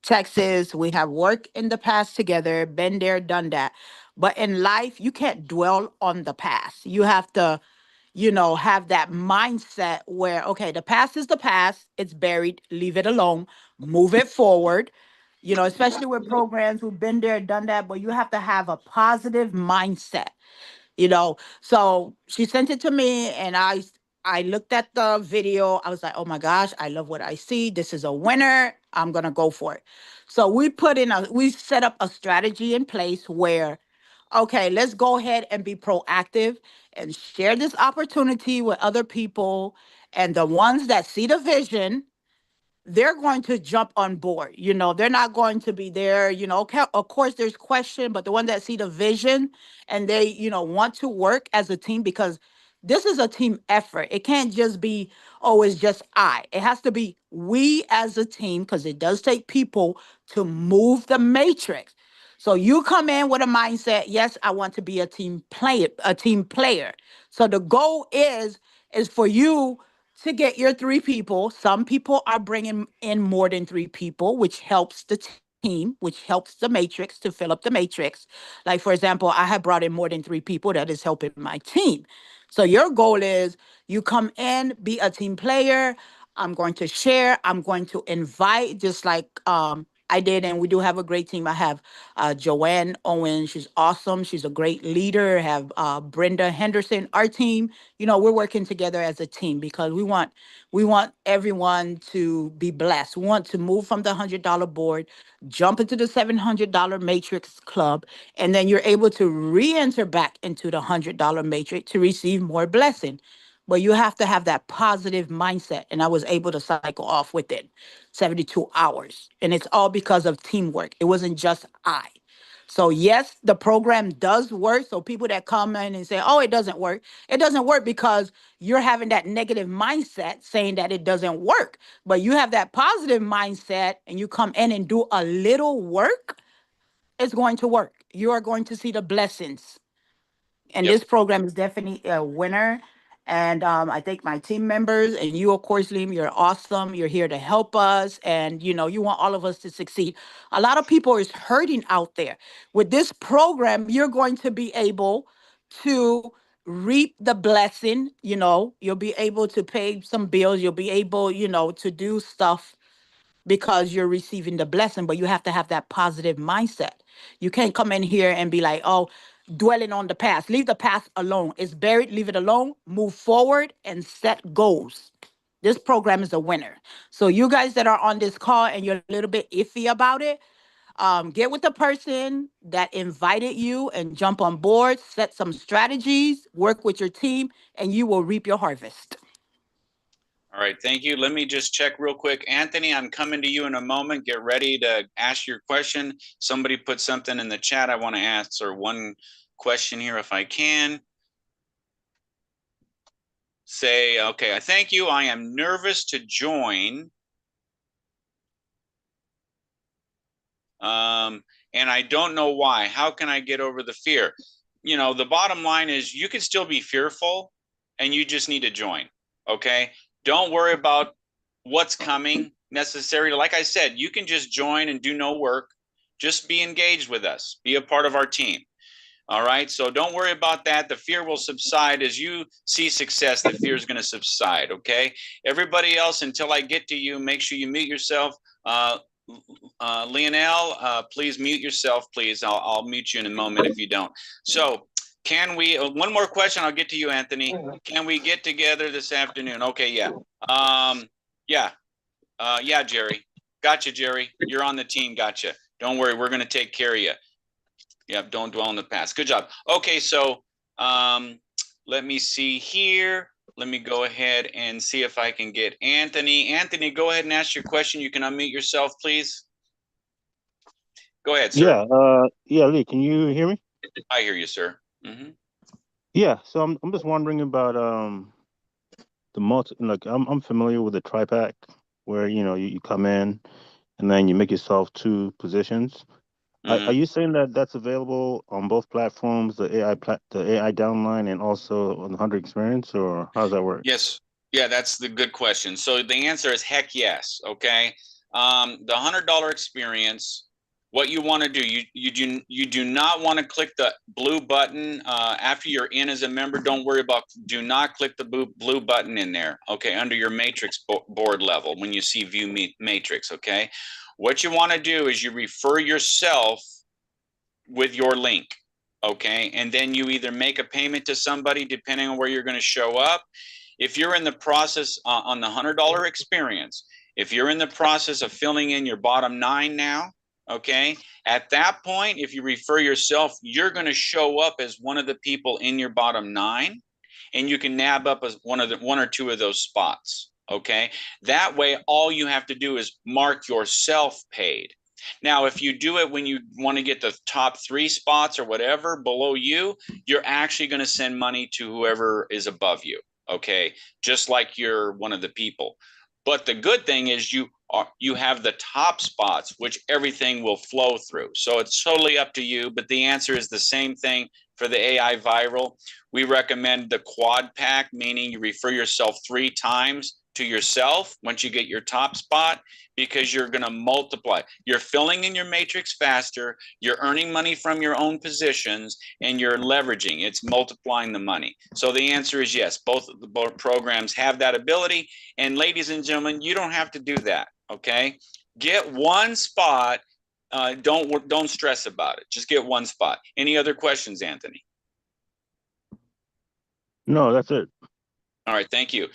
Texas. We have worked in the past together, been there, done that. But in life, you can't dwell on the past. You have to, have that mindset where, okay, the past is the past. It's buried. Leave it alone. Move it forward. Especially with programs who've been there, done that. But you have to have a positive mindset. So she sent it to me and I looked at the video. I was like, oh my gosh, I love what I see. This is a winner. I'm going to go for it. So we set up a strategy in place where, okay, let's go ahead and be proactive and share this opportunity with other people. And the ones that see the vision, they're going to jump on board. They're not going to be there. Okay, of course, there's question, but the one that see the vision and they, want to work as a team, because this is a team effort. It can't just be, oh, it's just It has to be we as a team, because it does take people to move the matrix. So you come in with a mindset, yes, I want to be a team player. So the goal is for you to get your 3 people. Some people are bringing in more than 3 people, which helps the team, which helps the matrix to fill up the matrix. Like, for example, I have brought in more than 3 people that is helping my team. So your goal is you come in, be a team player. I'm going to share. I'm going to invite, just like I did, and we do have a great team. I have Joanne Owen. She's awesome. She's a great leader. I have Brenda Henderson, our team. We're working together as a team because we want everyone to be blessed. We want to move from the $100 board, jump into the $700 matrix club, and then you're able to re-enter back into the $100 matrix to receive more blessing. But you have to have that positive mindset. And I was able to cycle off within 72 hours. And it's all because of teamwork. It wasn't just I. So, yes, the program does work. So, people that come in and say, oh, it doesn't work because you're having that negative mindset saying that it doesn't work. But you have that positive mindset and you come in and do a little work, it's going to work. You are going to see the blessings. And Yep. this program is definitely a winner. And I thank my team members and you, of course, Liam, you're awesome. You're here to help us. And, you want all of us to succeed. A lot of people is hurting out there. With this program, you're going to be able to reap the blessing. You'll be able to pay some bills. You'll be able, to do stuff because you're receiving the blessing, but you have to have that positive mindset. You can't come in here and be like, oh, dwelling on the past. Leave the past alone. It's buried, leave it alone, move forward and set goals. This program is a winner. So you guys that are on this call and you're a little bit iffy about it, get with the person that invited you and jump on board, set some strategies, work with your team, and you will reap your harvest. All right, thank you. Let me just check real quick. Anthony, I'm coming to you in a moment. Get ready to ask your question. Somebody put something in the chat. I want to answer one question here if I can. Say, okay, thank you. I am nervous to join. And I don't know why. How can I get over the fear? The bottom line is you can still be fearful and you just need to join. Okay. Don't worry about what's coming necessarily. Like I said, you can just join and do no work. Just be engaged with us, be a part of our team. All right. So don't worry about that. The fear will subside as you see success. The fear is going to subside. Okay. Everybody else, until I get to you, make sure you mute yourself. Lionel, please mute yourself, please. I'll mute you in a moment if you don't. So can we, one more question, I'll get to you, Anthony. Can we get together this afternoon? Okay, yeah. Yeah, Jerry. Gotcha, Jerry. You're on the team, gotcha. Don't worry, we're gonna take care of you. Yeah, don't dwell in the past. Good job. Okay, so let me see here. Let me go ahead and see if I can get Anthony. Anthony, go ahead and ask your question. You can unmute yourself, please. Go ahead, sir. Yeah, Lee, can you hear me? I hear you, sir. Mm-hmm. Yeah, so I'm just wondering about the multi, like I'm familiar with the TriPack where you come in and then you make yourself 2 positions. Are you saying that that's available on both platforms, the AI downline and also on the 100 experience, or how does that work? Yes. Yeah, that's the good question. So the answer is heck yes. Okay. The $100 experience, what you want to do, you do not want to click the blue button after you're in as a member. Don't worry about, do not click the blue button in there. Okay, under your matrix board level when you see view matrix. Okay, what you want to do is you refer yourself with your link. Okay, and then you either make a payment to somebody depending on where you're going to show up. If you're in the process on the $100 experience, if you're in the process of filling in your bottom 9 now, okay, at that point, if you refer yourself, you're going to show up as one of the people in your bottom 9, and you can nab up as one or two of those spots. Okay, that way, all you have to do is mark yourself paid. Now, if you do it when you want to get the top 3 spots or whatever below you, you're actually going to send money to whoever is above you. Okay, just like you're one of the people. But the good thing is you have the top spots, which everything will flow through. So it's totally up to you, but the answer is the same thing for the AI viral. We recommend the quad pack, meaning you refer yourself 3 times to yourself once you get your top spot, because you're going to multiply. You're filling in your matrix faster, you're earning money from your own positions, and you're leveraging. It's multiplying the money. So the answer is yes, both programs have that ability. And ladies and gentlemen, you don't have to do that, okay? Get one spot. Don't stress about it. Just get one spot. Any other questions, Anthony? No, that's it. All right, thank you.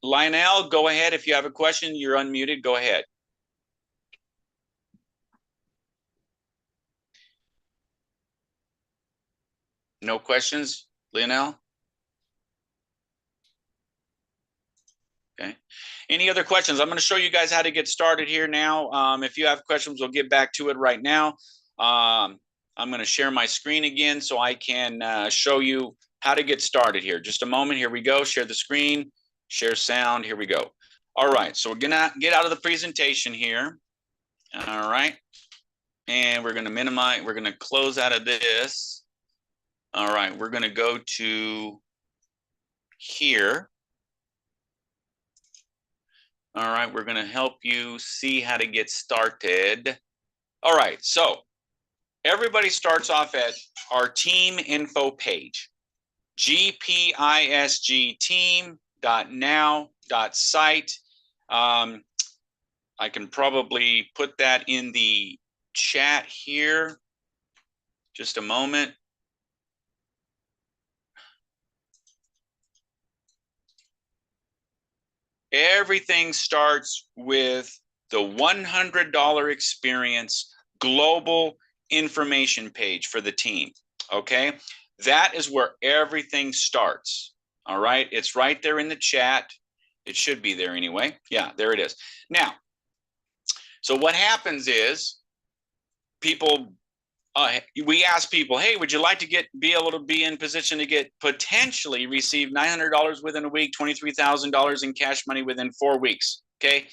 Lionel, go ahead. If you have a question, you're unmuted. Go ahead. No questions, Lionel? Okay. Any other questions? I'm going to show you guys how to get started here now. If you have questions, we'll get back to it right now. I'm going to share my screen again so I can show you how to get started here. Just a moment. Here we go. Share the screen, share sound. Here we go. All right. So we're going to get out of the presentation here. All right. And we're going to minimize. We're going to close out of this. All right. We're going to go to here. All right, we're going to help you see how to get started. All right, so everybody starts off at our team info page, gpisgteam.now.site. I can probably put that in the chat here. Just a moment. Everything starts with the $100 experience global information page for the team. Okay, that is where everything starts. All right, it's right there in the chat. It should be there anyway. Yeah, there it is. Now, so what happens is people, we ask people, hey, would you like to be able to be in position to potentially receive $900 within a week, $23,000 in cash money within 4 weeks? Okay,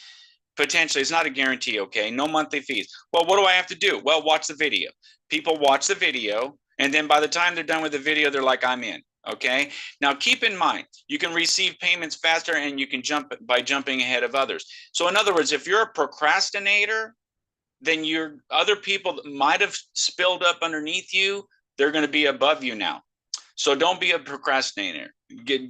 potentially. It's not a guarantee. Okay, no monthly fees. Well, what do I have to do? Well, watch the video. People watch the video, and then by the time they're done with the video, they're like, I'm in. Okay, now keep in mind, you can receive payments faster and you can jumping ahead of others. So in other words, if you're a procrastinator, then your other people that might have spilled up underneath you, they're going to be above you now. So don't be a procrastinator.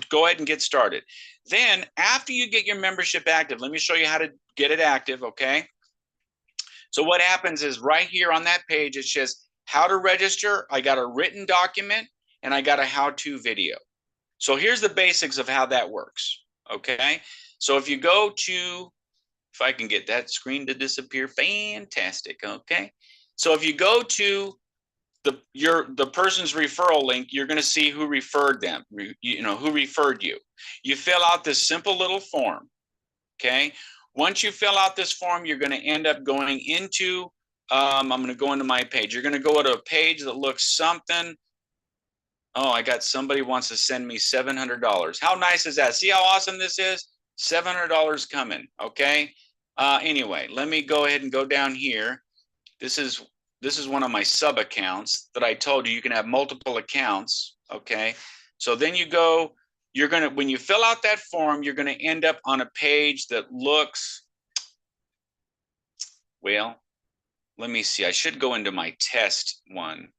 Go ahead and get started. Then after you get your membership active, let me show you how to get it active, okay? So what happens is right here on that page, it says how to register. I got a written document and I got a how-to video. So here's the basics of how that works, okay? So if you go to, if I can get that screen to disappear, fantastic, okay? So if you go to the person's referral link, you're gonna see who referred them, who referred you. You fill out this simple little form, okay? Once you fill out this form, you're gonna end up going into, I'm gonna go into my page. You're gonna go to a page that looks something, oh, I got somebody wants to send me $700. How nice is that? See how awesome this is? $700 coming, okay? Anyway, let me go ahead and go down here. This is one of my sub accounts that I told you can have multiple accounts, okay? So then when you fill out that form, you're gonna end up on a page that looks, well, let me see, I should go into my test one.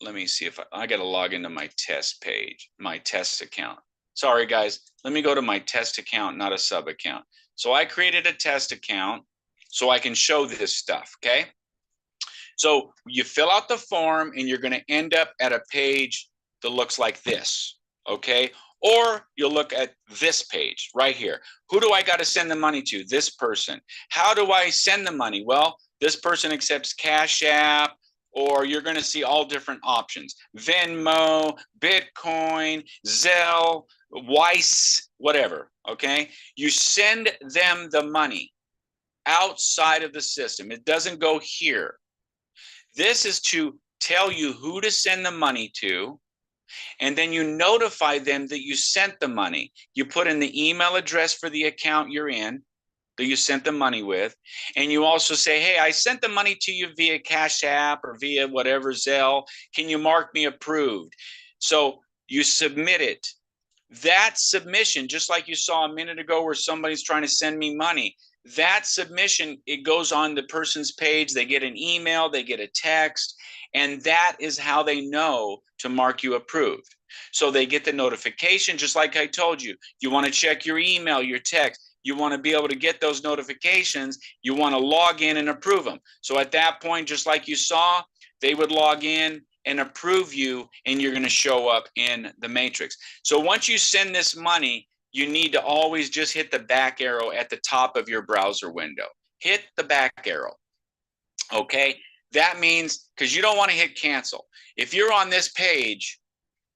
Let me see if I got to log into my test page, my test account. Sorry, guys. Let me go to my test account, not a sub account. So I created a test account so I can show this stuff, okay? So you fill out the form and you're going to end up at a page that looks like this, okay? Or you'll look at this page right here. Who do I got to send the money to? This person. How do I send the money? Well, this person accepts Cash App, or you're going to see all different options. Venmo, Bitcoin, Zelle, Wise, whatever, okay? You send them the money outside of the system. It doesn't go here. This is to tell you who to send the money to, And then you notify them that you sent the money. You put in the email address for the account you're in, that you sent the money with. And you also say, hey, I sent the money to you via Cash App or via whatever Zelle. Can you mark me approved? So you submit it. That submission, just like you saw a minute ago where somebody's trying to send me money, that submission, it goes on the person's page. They get an email, they get a text, and that is how they know to mark you approved. So they get the notification, just like I told you. You want to check your email, your text. You want to be able to get those notifications. You want to log in and approve them. So at that point, just like you saw, they would log in and approve you, and you're going to show up in the matrix. So once you send this money, you need to always just hit the back arrow at the top of your browser window. Hit the back arrow. Okay? That means, because you don't want to hit cancel. If you're on this page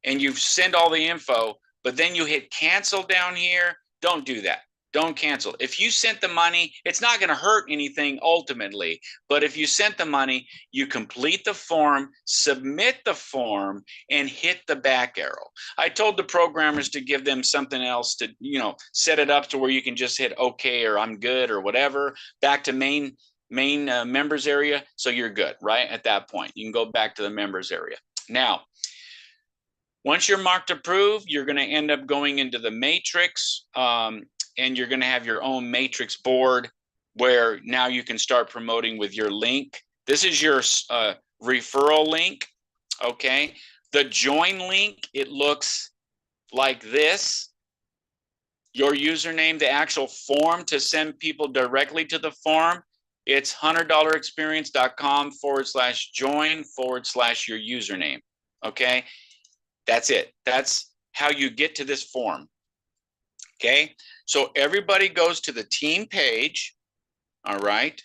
and you send all the info, but then you hit cancel down here, don't do that. Don't cancel. If you sent the money, it's not going to hurt anything ultimately. But if you sent the money, you complete the form, submit the form, and hit the back arrow. I told the programmers to give them something else to, set it up to where you can just hit OK or I'm good or whatever, back to main members area. So you're good, right? At that point, you can go back to the members area. Now, once you're marked approved, you're going to end up going into the matrix. And you're going to have your own matrix board where now you can start promoting with your link. This is your referral link, okay? The join link, it looks like this. Your username, the actual form to send people directly to the form, it's $100experience.com/join/your username, okay? That's it. That's how you get to this form. Okay, so everybody goes to the team page. All right.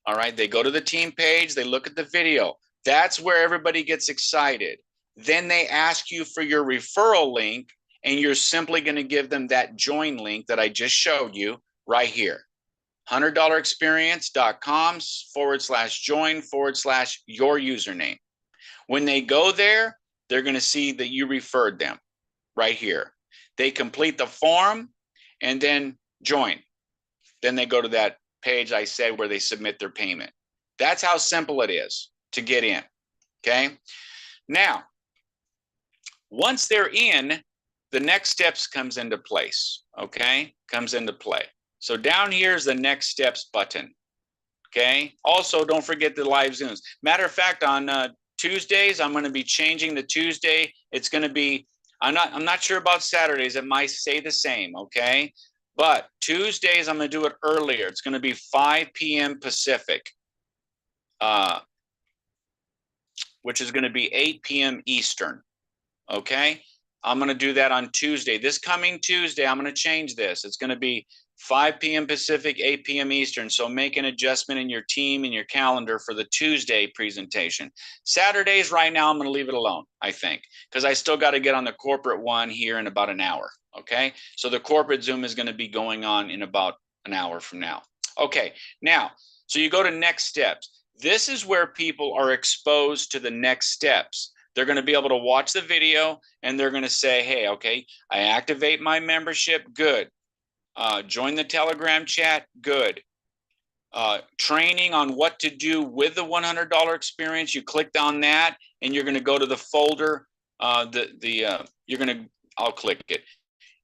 All right, they go to the team page, they look at the video. That's where everybody gets excited. Then they ask you for your referral link, and you're simply going to give them that join link that I just showed you right here. $100experience.com/join/your username. When they go there, they're going to see that you referred them right here. They complete the form and then join. Then they go to that page I said where they submit their payment. That's how simple it is to get in, okay? Now, once they're in, the next steps comes into place, okay? Comes into play. So down here is the next steps button, okay? Also, don't forget the live Zooms. Matter of fact, on Tuesdays, I'm going to be changing the Tuesday. It's going to be, I'm not sure about Saturdays. It might stay the same, okay? But Tuesdays, I'm going to do it earlier. It's going to be 5 p.m. Pacific, which is going to be 8 p.m. Eastern, okay? I'm going to do that on Tuesday. This coming Tuesday, I'm going to change this. It's going to be 5 p.m. Pacific, 8 p.m. Eastern. So make an adjustment in your team and your calendar for the Tuesday presentation. Saturdays, right now, I'm going to leave it alone, I think, because I still got to get on the corporate one here in about an hour, okay? So the corporate Zoom is going to be going on in about an hour from now. Okay, now, so you go to next steps. This is where people are exposed to the next steps. They're going to be able to watch the video, and they're going to say, hey, okay, I activate my membership, good. Join the Telegram chat, good. Training on what to do with the $100 experience, you clicked on that, and you're going to go to the folder. I'll click it.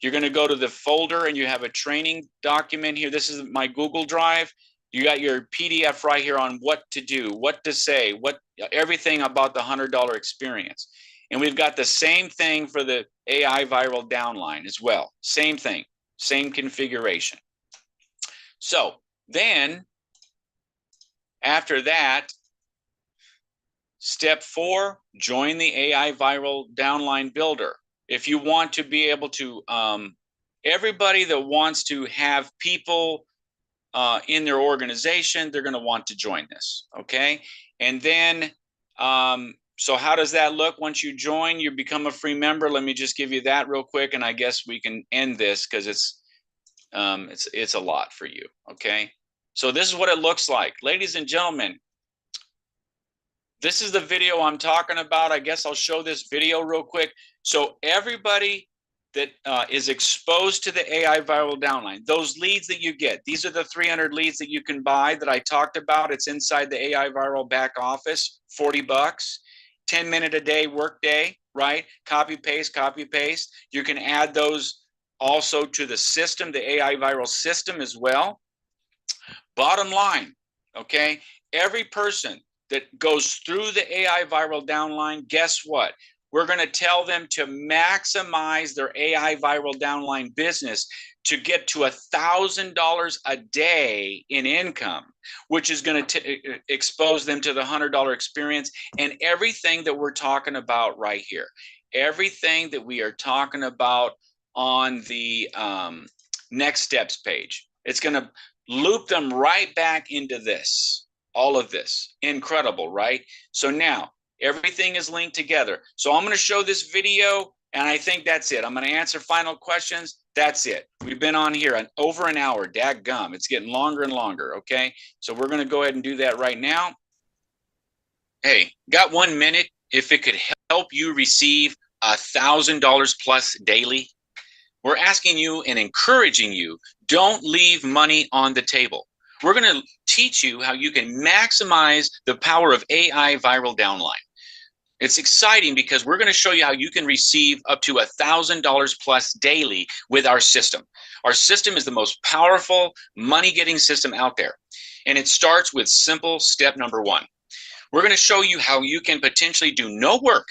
You're going to go to the folder, and you have a training document here. This is my Google Drive. You got your PDF right here on what to do, what to say, everything about the $100 experience. And we've got the same thing for the AI viral downline as well. Same thing, same configuration. So then after that, step 4, join the AI viral downline builder. If you want to be able to, everybody that wants to have people in their organization, they're going to want to join this, okay? And then, so how does that look once you join? You become a free member. Let me just give you that real quick, and I guess we can end this because it's a lot for you, okay? So this is what it looks like. Ladies and gentlemen, This is the video I'm talking about. I guess I'll show this video real quick. So everybody that is exposed to the AI viral downline, those leads that you get, these are the 300 leads that you can buy that I talked about. It's inside the AI viral back office, 40 bucks, 10-minute a day work day, right? Copy, paste, copy, paste. You can add those also to the system, the AI viral system as well. Bottom line, okay? Every person that goes through the AI viral downline, guess what? We're going to tell them to maximize their AI viral downline business to get to $1,000 a day in income, which is going to expose them to the $100 experience and everything that we're talking about right here. Everything that we are talking about on the next steps page. It's going to loop them right back into this, all of this. Incredible, right? So now everything is linked together. So I'm going to show this video, and I think that's it. I'm going to answer final questions. That's it. We've been on here over an hour. Dadgum. It's getting longer and longer, okay? So we're going to go ahead and do that right now. Hey, got 1 minute? If it could help you receive $1,000 plus daily, we're asking you and encouraging you, don't leave money on the table. We're going to teach you how you can maximize the power of AI viral downline. It's exciting because we're going to show you how you can receive up to $1,000 plus daily with our system. Our system is the most powerful money-getting system out there. And it starts with simple step number 1. We're going to show you how you can potentially do no work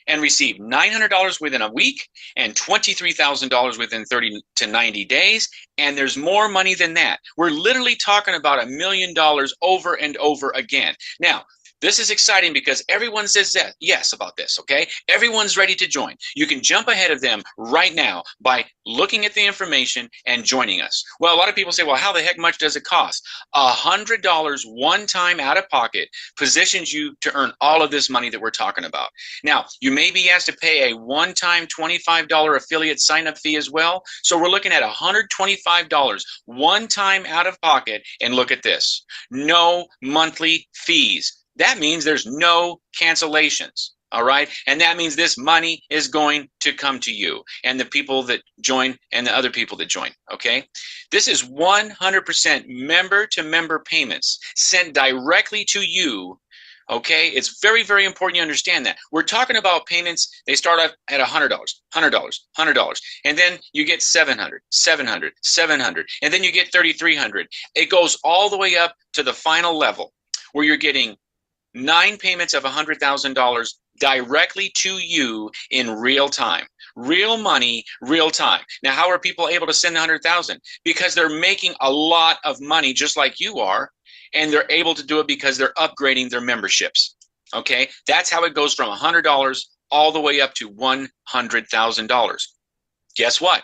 and receive $900 within a week and $23,000 within 30 to 90 days. And there's more money than that. We're literally talking about $1 million over and over again. Now, this is exciting because everyone says that, yes, about this, okay? Everyone's ready to join. You can jump ahead of them right now by looking at the information and joining us. Well, a lot of people say, well, how the heck much does it cost? $100 one time out of pocket positions you to earn all of this money that we're talking about. Now, you may be asked to pay a one-time $25 affiliate sign-up fee as well. So we're looking at $125 one time out of pocket. And look at this, no monthly fees. That means there's no cancellations, all right? And that means this money is going to come to you and the people that join and the other people that join, okay? This is 100% member-to-member payments sent directly to you, okay? It's very, very important you understand that. We're talking about payments, they start off at $100, $100, $100, and then you get $700, $700, $700, and then you get $3,300. It goes all the way up to the final level where you're getting 9 payments of $100,000 directly to you in real time. Real money, real time. Now, how are people able to send $100,000? Because they're making a lot of money just like you are, and they're able to do it because they're upgrading their memberships. Okay? That's how it goes from $100 all the way up to $100,000. Guess what?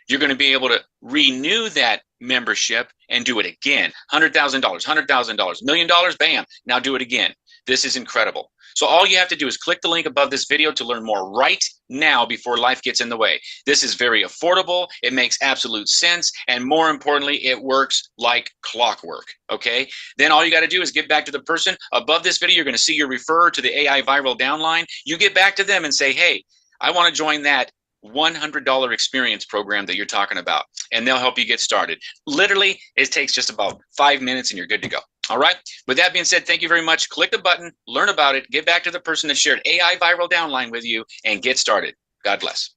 You're going to be able to renew that membership and do it again. $100,000, $100,000, $1 million, bam, now do it again. This is incredible. So all you have to do is click the link above this video to learn more right now before life gets in the way. This is very affordable. It makes absolute sense. And more importantly, it works like clockwork. Okay. Then all you got to do is get back to the person above this video. You're going to see your referrer to the AI viral downline. You get back to them and say, hey, I want to join that $100 experience program that you're talking about, and they'll help you get started. Literally, it takes just about 5 minutes and you're good to go. All right. With that being said, thank you very much. Click the button, learn about it, get back to the person that shared AI viral downline with you, and get started. God bless.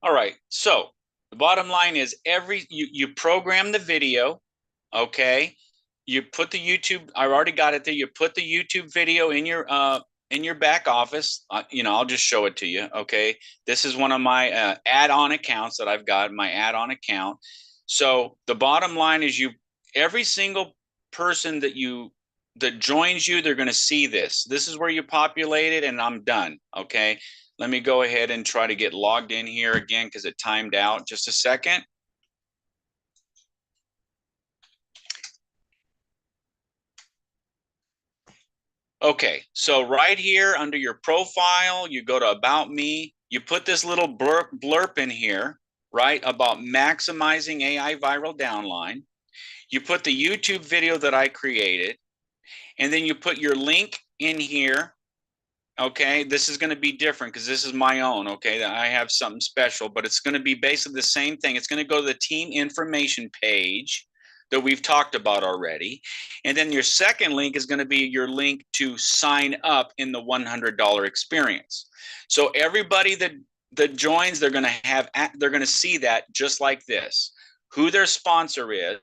All right. So the bottom line is you program the video. Okay. You put the YouTube, I already got it there. You put the YouTube video in your back office. I'll just show it to you. Okay. This is one of my add-on accounts that I've got, my add-on account. So the bottom line is every single person that joins you, they're going to see this. This is where you populate it, and I'm done. Okay. Let me go ahead and try to get logged in here again because it timed out. Just a second. Okay, so right here under your profile, you go to About Me. You put this little blurb in here, right, about maximizing AI viral downline. You put the YouTube video that I created, and then you put your link in here. Okay, this is going to be different because this is my own. Okay, that I have something special, but it's going to be basically the same thing. It's going to go to the team information page that we've talked about already. And then your second link is going to be your link to sign up in the $100 experience. So everybody that joins, they're going to see that just like this, who their sponsor is,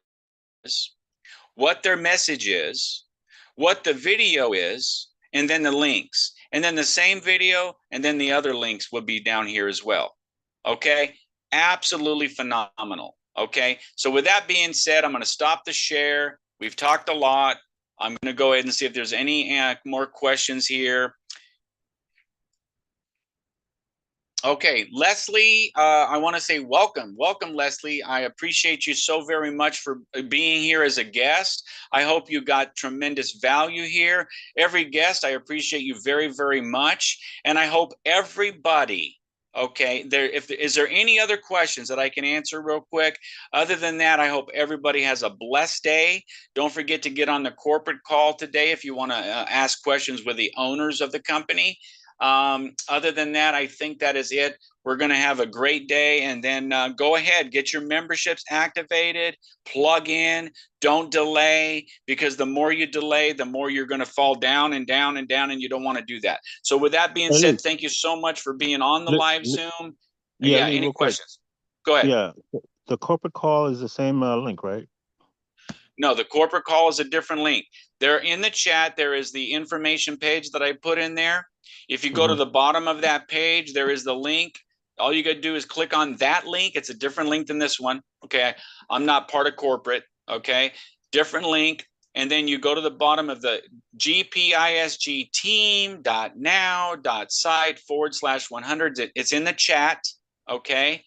what their message is, what the video is, and then the links. And then the same video, and then the other links will be down here as well. Okay, absolutely phenomenal. Okay, so with that being said, I'm going to stop the share. We've talked a lot. I'm going to go ahead and see if there's any more questions here. Okay, Leslie, I want to say welcome. Welcome, Leslie. I appreciate you so very much for being here as a guest. I hope you got tremendous value here. Every guest, I appreciate you very, very much. And I hope everybody, okay, is there any other questions that I can answer real quick? Other than that, I hope everybody has a blessed day. Don't forget to get on the corporate call today if you want to ask questions with the owners of the company. Other than that, I think that is it. We're going to have a great day, and then go ahead, get your memberships activated, plug in, don't delay, because the more you delay, the more you're going to fall down and down and down, and you don't want to do that. So with that being said, thank you so much for being on the live Zoom. Yeah, any questions? Go ahead. Yeah, the corporate call is the same link, right? No, the corporate call is a different link. There in the chat, there is the information page that I put in there. If you go to the bottom of that page, there is the link. All you got to do is click on that link. It's a different link than this one. Okay. I'm not part of corporate. Okay. Different link. And then you go to the bottom of the gpisgteam.now.site/100. It's in the chat. Okay.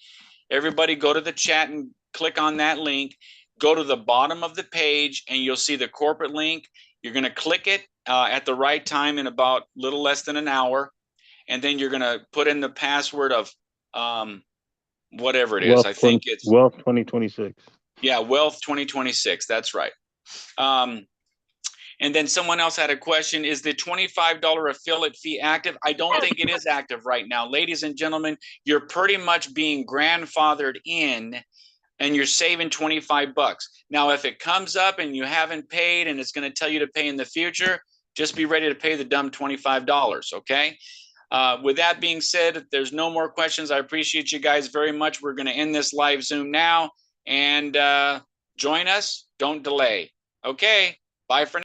Everybody go to the chat and click on that link. Go to the bottom of the page and you'll see the corporate link. You're going to click it at the right time in about a little less than an hour. And then you're going to put in the password of whatever it is. I think it's Wealth 2026. Yeah, Wealth 2026. That's right. And then someone else had a question. Is the $25 affiliate fee active? I don't think it is active right now. Ladies and gentlemen, you're pretty much being grandfathered in, and you're saving 25 bucks. Now, if it comes up and you haven't paid and it's going to tell you to pay in the future, just be ready to pay the dumb $25, okay? With that being said, if there's no more questions, I appreciate you guys very much. We're going to end this live Zoom now, and join us. Don't delay. Okay, bye for now.